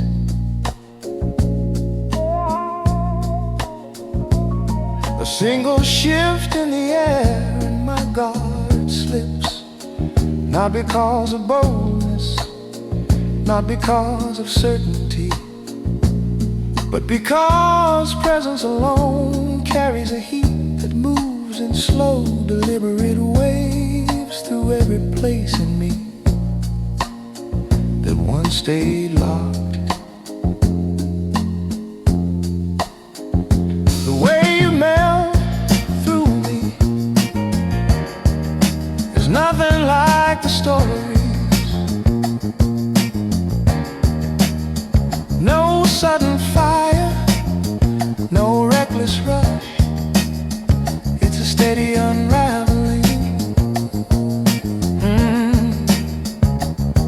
A single shift in the air and my guard slips, not because of boldness, not because of certainty, but because presence alone carries a heat that moves in slow, deliberate waves through every place in me that once stayed locked. Nothing like the stories. No sudden fire, no reckless rush. It's a steady unraveling.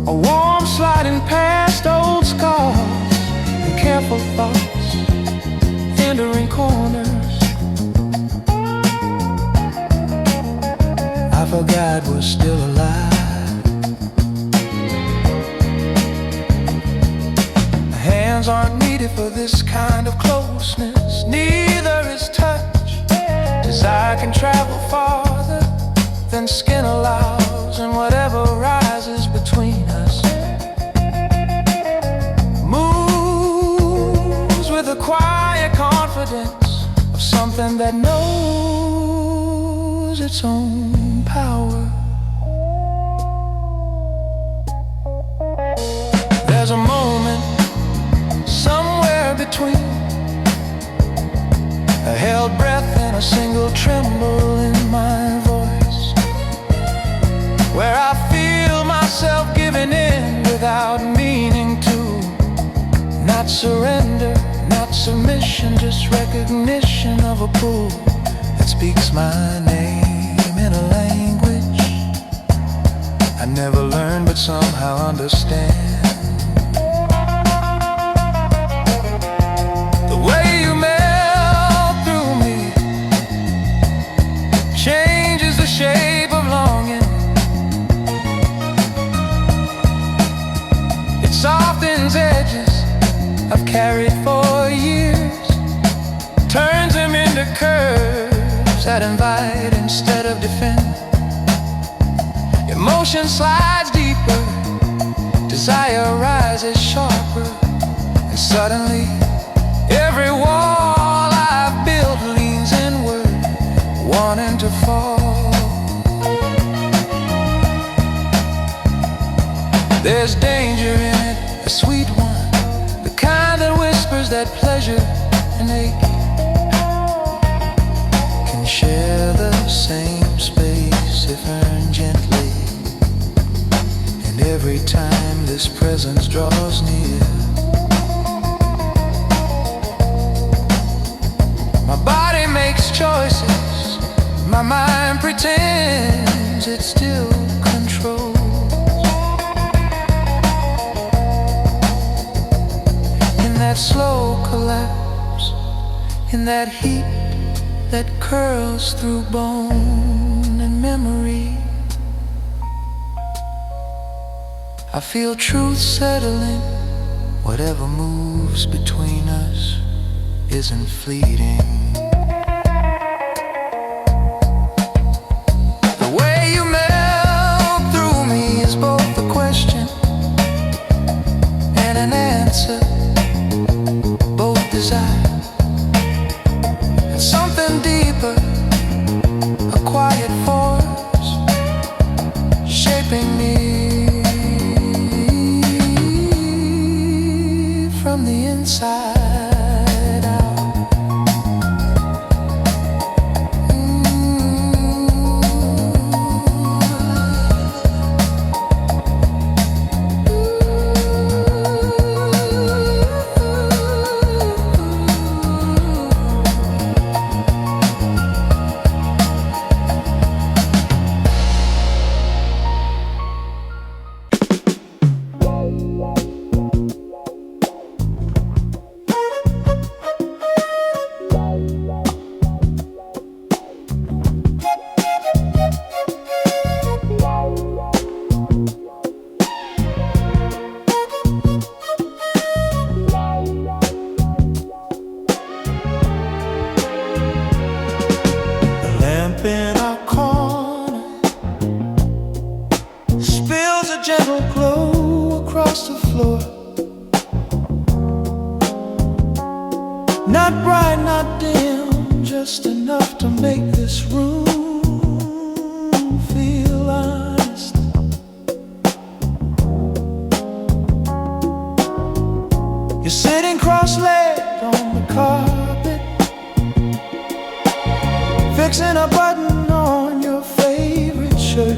A warm sliding past old scars and careful thoughts entering corners. I forgot we're still alive. Hands aren't needed for this kind of closeness, neither is touch. Desire can travel farther than skin allows, and whatever rises between us moves with a quiet confidence of something that knows its own power. There's a moment somewhere between a held breath and a single tremble in my voice, where I feel myself giving in without meaning to. Not surrender, not submission, just recognition of a pull that speaks my name in a language I never learned but somehow understand. The way you melt through me changes the shape of longing. It softens edges I've carried for years, turns them into curves that invite instead of defend. Emotion slides deeper, desire rises sharper, and suddenly every wall I've built leans inward, wanting to fall. There's danger in it, a sweet one, the kind that whispers that pleasure and ache can share the same space if earned gently. And every time this presence draws near. My body makes choices, my mind pretends it still controls. In that slow collapse, in that heat that curls through bone and memory, I feel truth settling. Whatever moves between us isn't fleeting. The way you melt through me is both a question and an answer, both desire and something deeper, a quiet force shaping me from the inside out. In our corner spills a gentle glow across the floor. Not bright, not dim, just enough to make this room feel honest. You're sitting cross-legged on the carpet, fixing a button on your favorite shirt,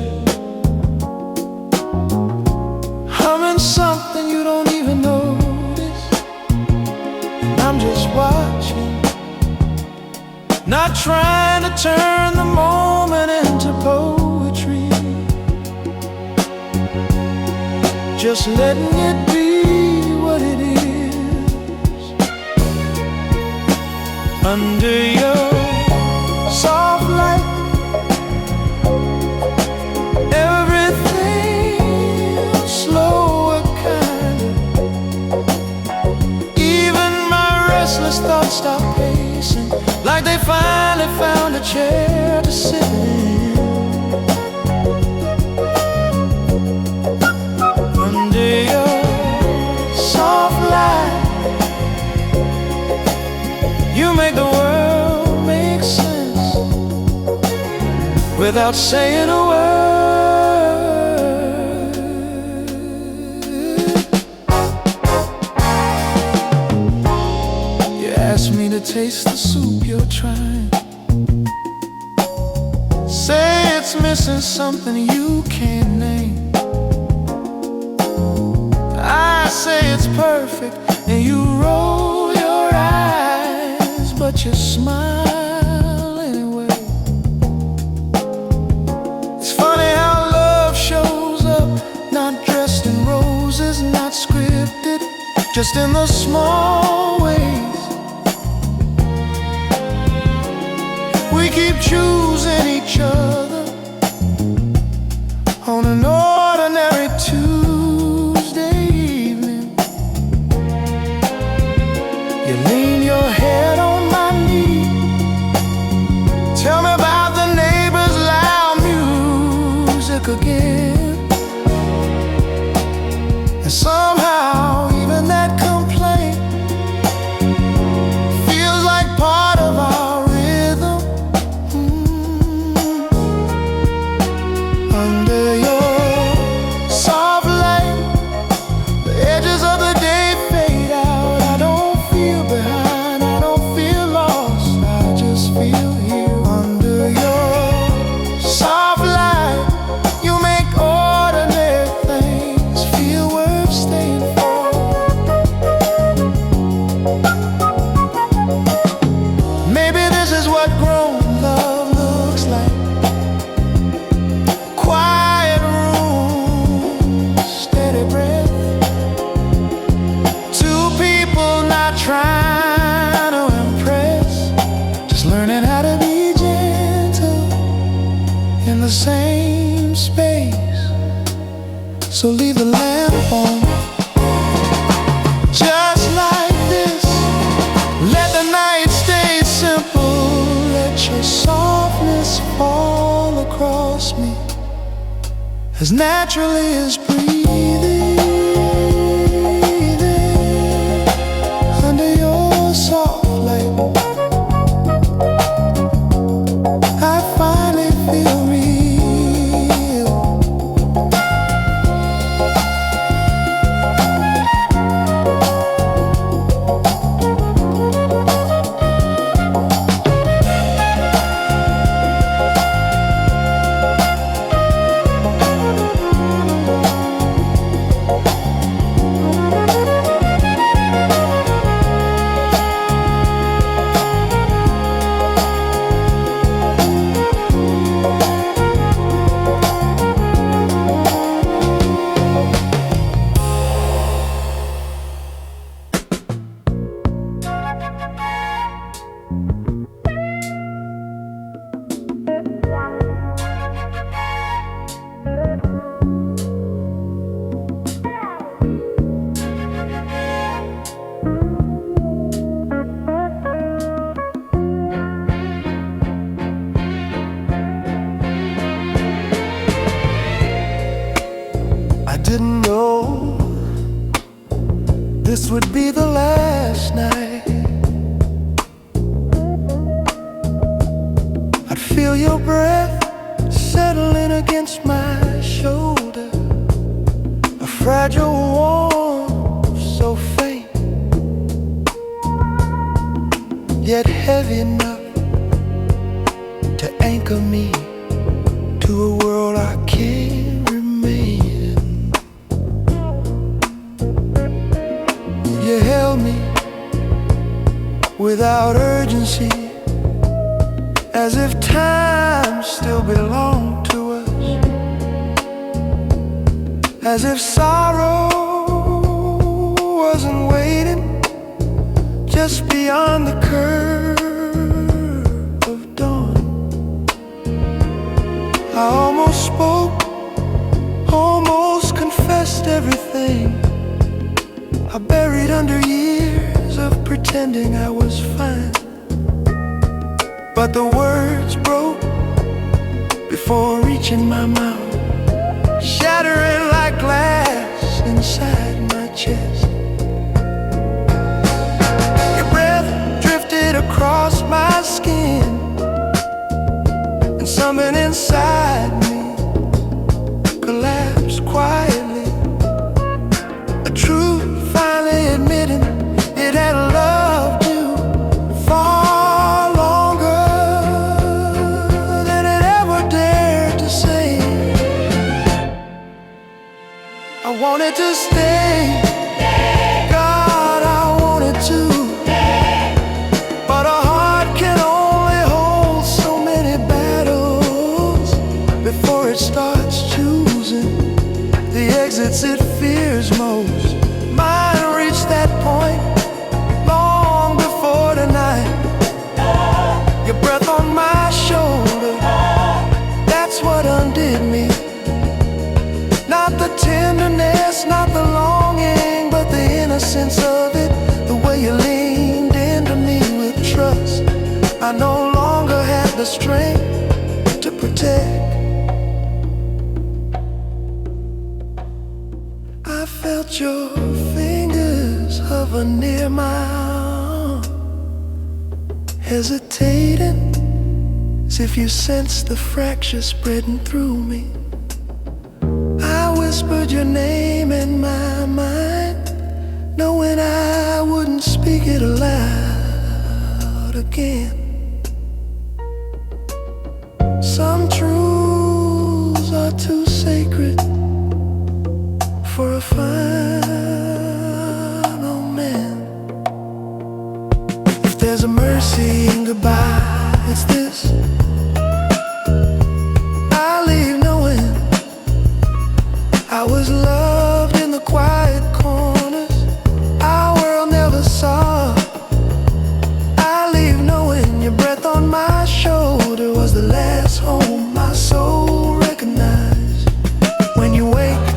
humming something you don't even notice. And I'm just watching, not trying to turn the moment into poetry, just letting it be what it is. Under your soft light, everything slower kind of. Even my restless thoughts stop pacing, like they finally found a chair to sit in. Under your soft light, you make the world make sense without saying a word. You ask me to taste the soup you're trying, say it's missing something you can't name. I say it's perfect and you roll your eyes, but you smile anyway. It's funny how love shows up, not dressed in roses, not scripted, just in the small ways. We keep choosing each other on an ordinary Tuesday evening. You lean your head on my knee, tell me about the neighbors' loud music again. And somehow even that complaint feels like part of our rhythm. So leave the lamp on. Just like this, let the night stay simple. Let your softness fall across me as naturally as breathing under your soft light. I finally feel real. Didn't know this would be the last night. I'd feel your breath settling against my shoulder, a fragile warmth so faint, yet heavy enough to anchor me to a world I can't remain. You held me without urgency, as if time still belonged to us, as if sorrow wasn't waiting just beyond the curve of dawn. I almost spoke, almost confessed everything I buried under years of pretending I was fine. But the words broke before reaching my mouth, shattering like glass inside my chest. Your breath drifted across my skin, and something inside me collapsed quietly. A truth finally admitting it had loved you far longer than it ever dared to say. I wanted to stay, God, I wanted to, but a heart can only hold so many battles before it starts choosing the exits it fears most. Mine reached that point long before tonight. Your breath on my shoulder, that's what undid me. Not the tenderness, not the longing, but the innocence of it. The way you leaned into me with trust. I no longer had the strength to protect. I felt your fingers hover near my arm, hesitating, as if you sensed the fracture spreading through me. I whispered your name in my mind, knowing I wouldn't speak it aloud again. Some truths are too sacred for a final man. If there's a mercy in goodbye, it's this. I leave knowing I was loved in the quiet corners our world never saw. I leave knowing your breath on my shoulder was the last home my soul recognized. When you wake,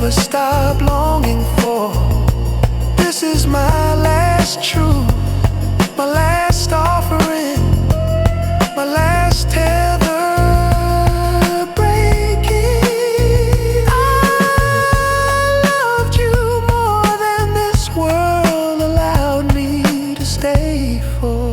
never stop longing for. This is my last truth, my last offering, my last tether breaking. I loved you more than this world allowed me to stay for.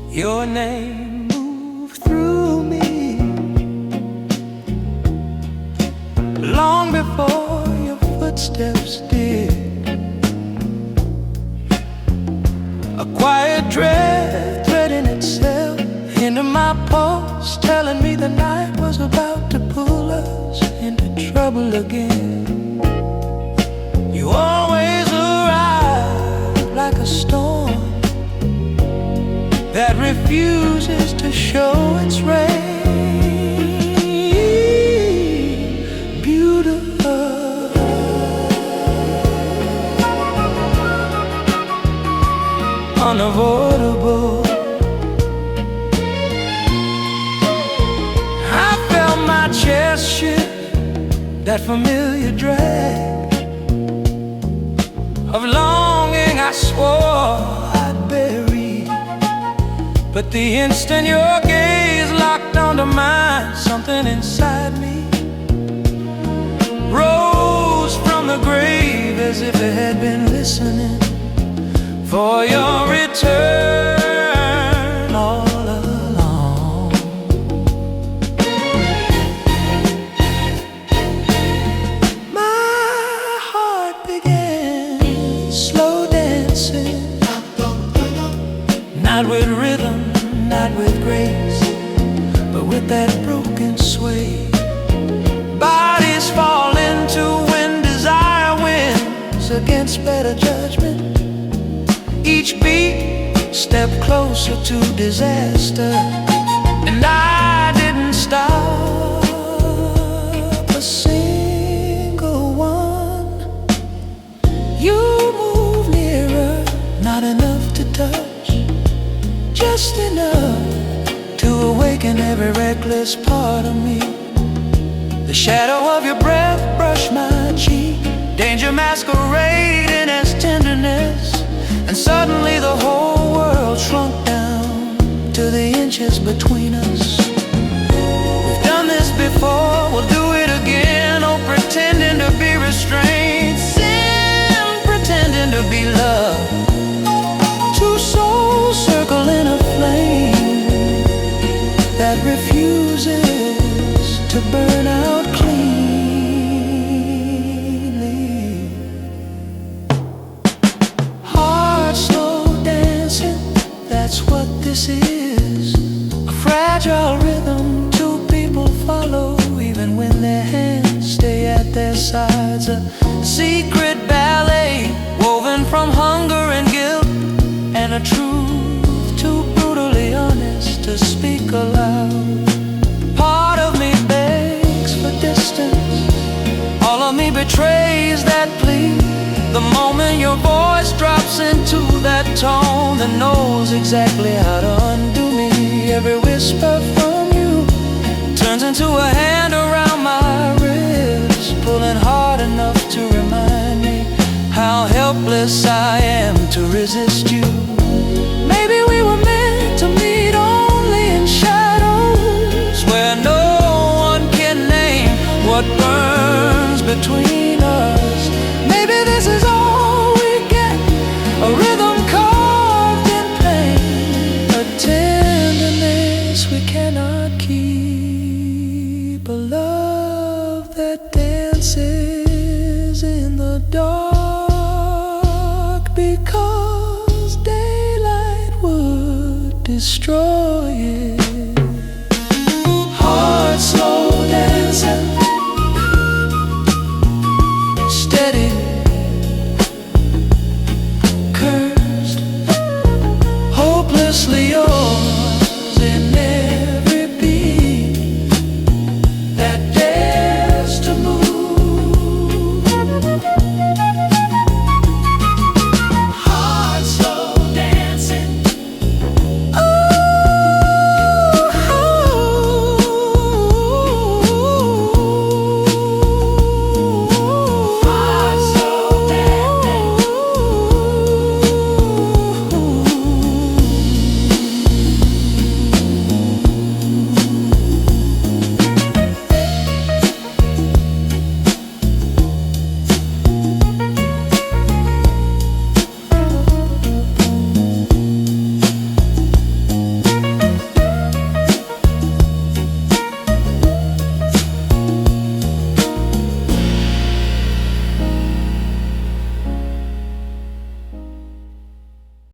Your name moved through me long before your footsteps did. A quiet dread threading itself into my pulse, telling me the night was about to pull us into trouble again. You always arrive like a storm that refuses to show its rain. Beautiful, unavoidable. I felt my chest shift, that familiar drag of longing I swore I'd bury. But the instant your gaze locked onto mine, something inside me rose from the grave as if it had been listening for your return all along. My heart began slow dancing, not with rhythm, not with grace, but with that broken sway. Bodies fall into when desire wins against better judgment. Each beat step closer to disaster, and I didn't stop a single one. You move nearer, not enough to touch, just enough to awaken every reckless part of me. The shadow of your breath brushed my cheek, danger masquerading as tenderness, and suddenly the whole world shrunk down to the inches between us. We've done this before, we'll do it again. Oh, pretending to be restrained, sin pretending to be love. Two souls circle in a flame that refuses to burn out cleanly. Heart slow dancing, that's what this is. A fragile rhythm two people follow, even when their hands stay at their sides. A secret ballet woven from hunger and guilt, and a truth too brutally honest to speak aloud. Part of me begs for distance, all of me betrays that plea. The moment your voice drops into that tone that knows exactly how to undo me, every whisper from you turns into a hand around my ribs, pulling hard enough to remind me how helpless I am to resist you. Maybe we were meant to meet only in shadows, where no one can name what burns between us. Maybe this is all we get, a rhythm carved in pain, a tenderness we cannot keep, a love that dances in the dark because daylight would destroy it.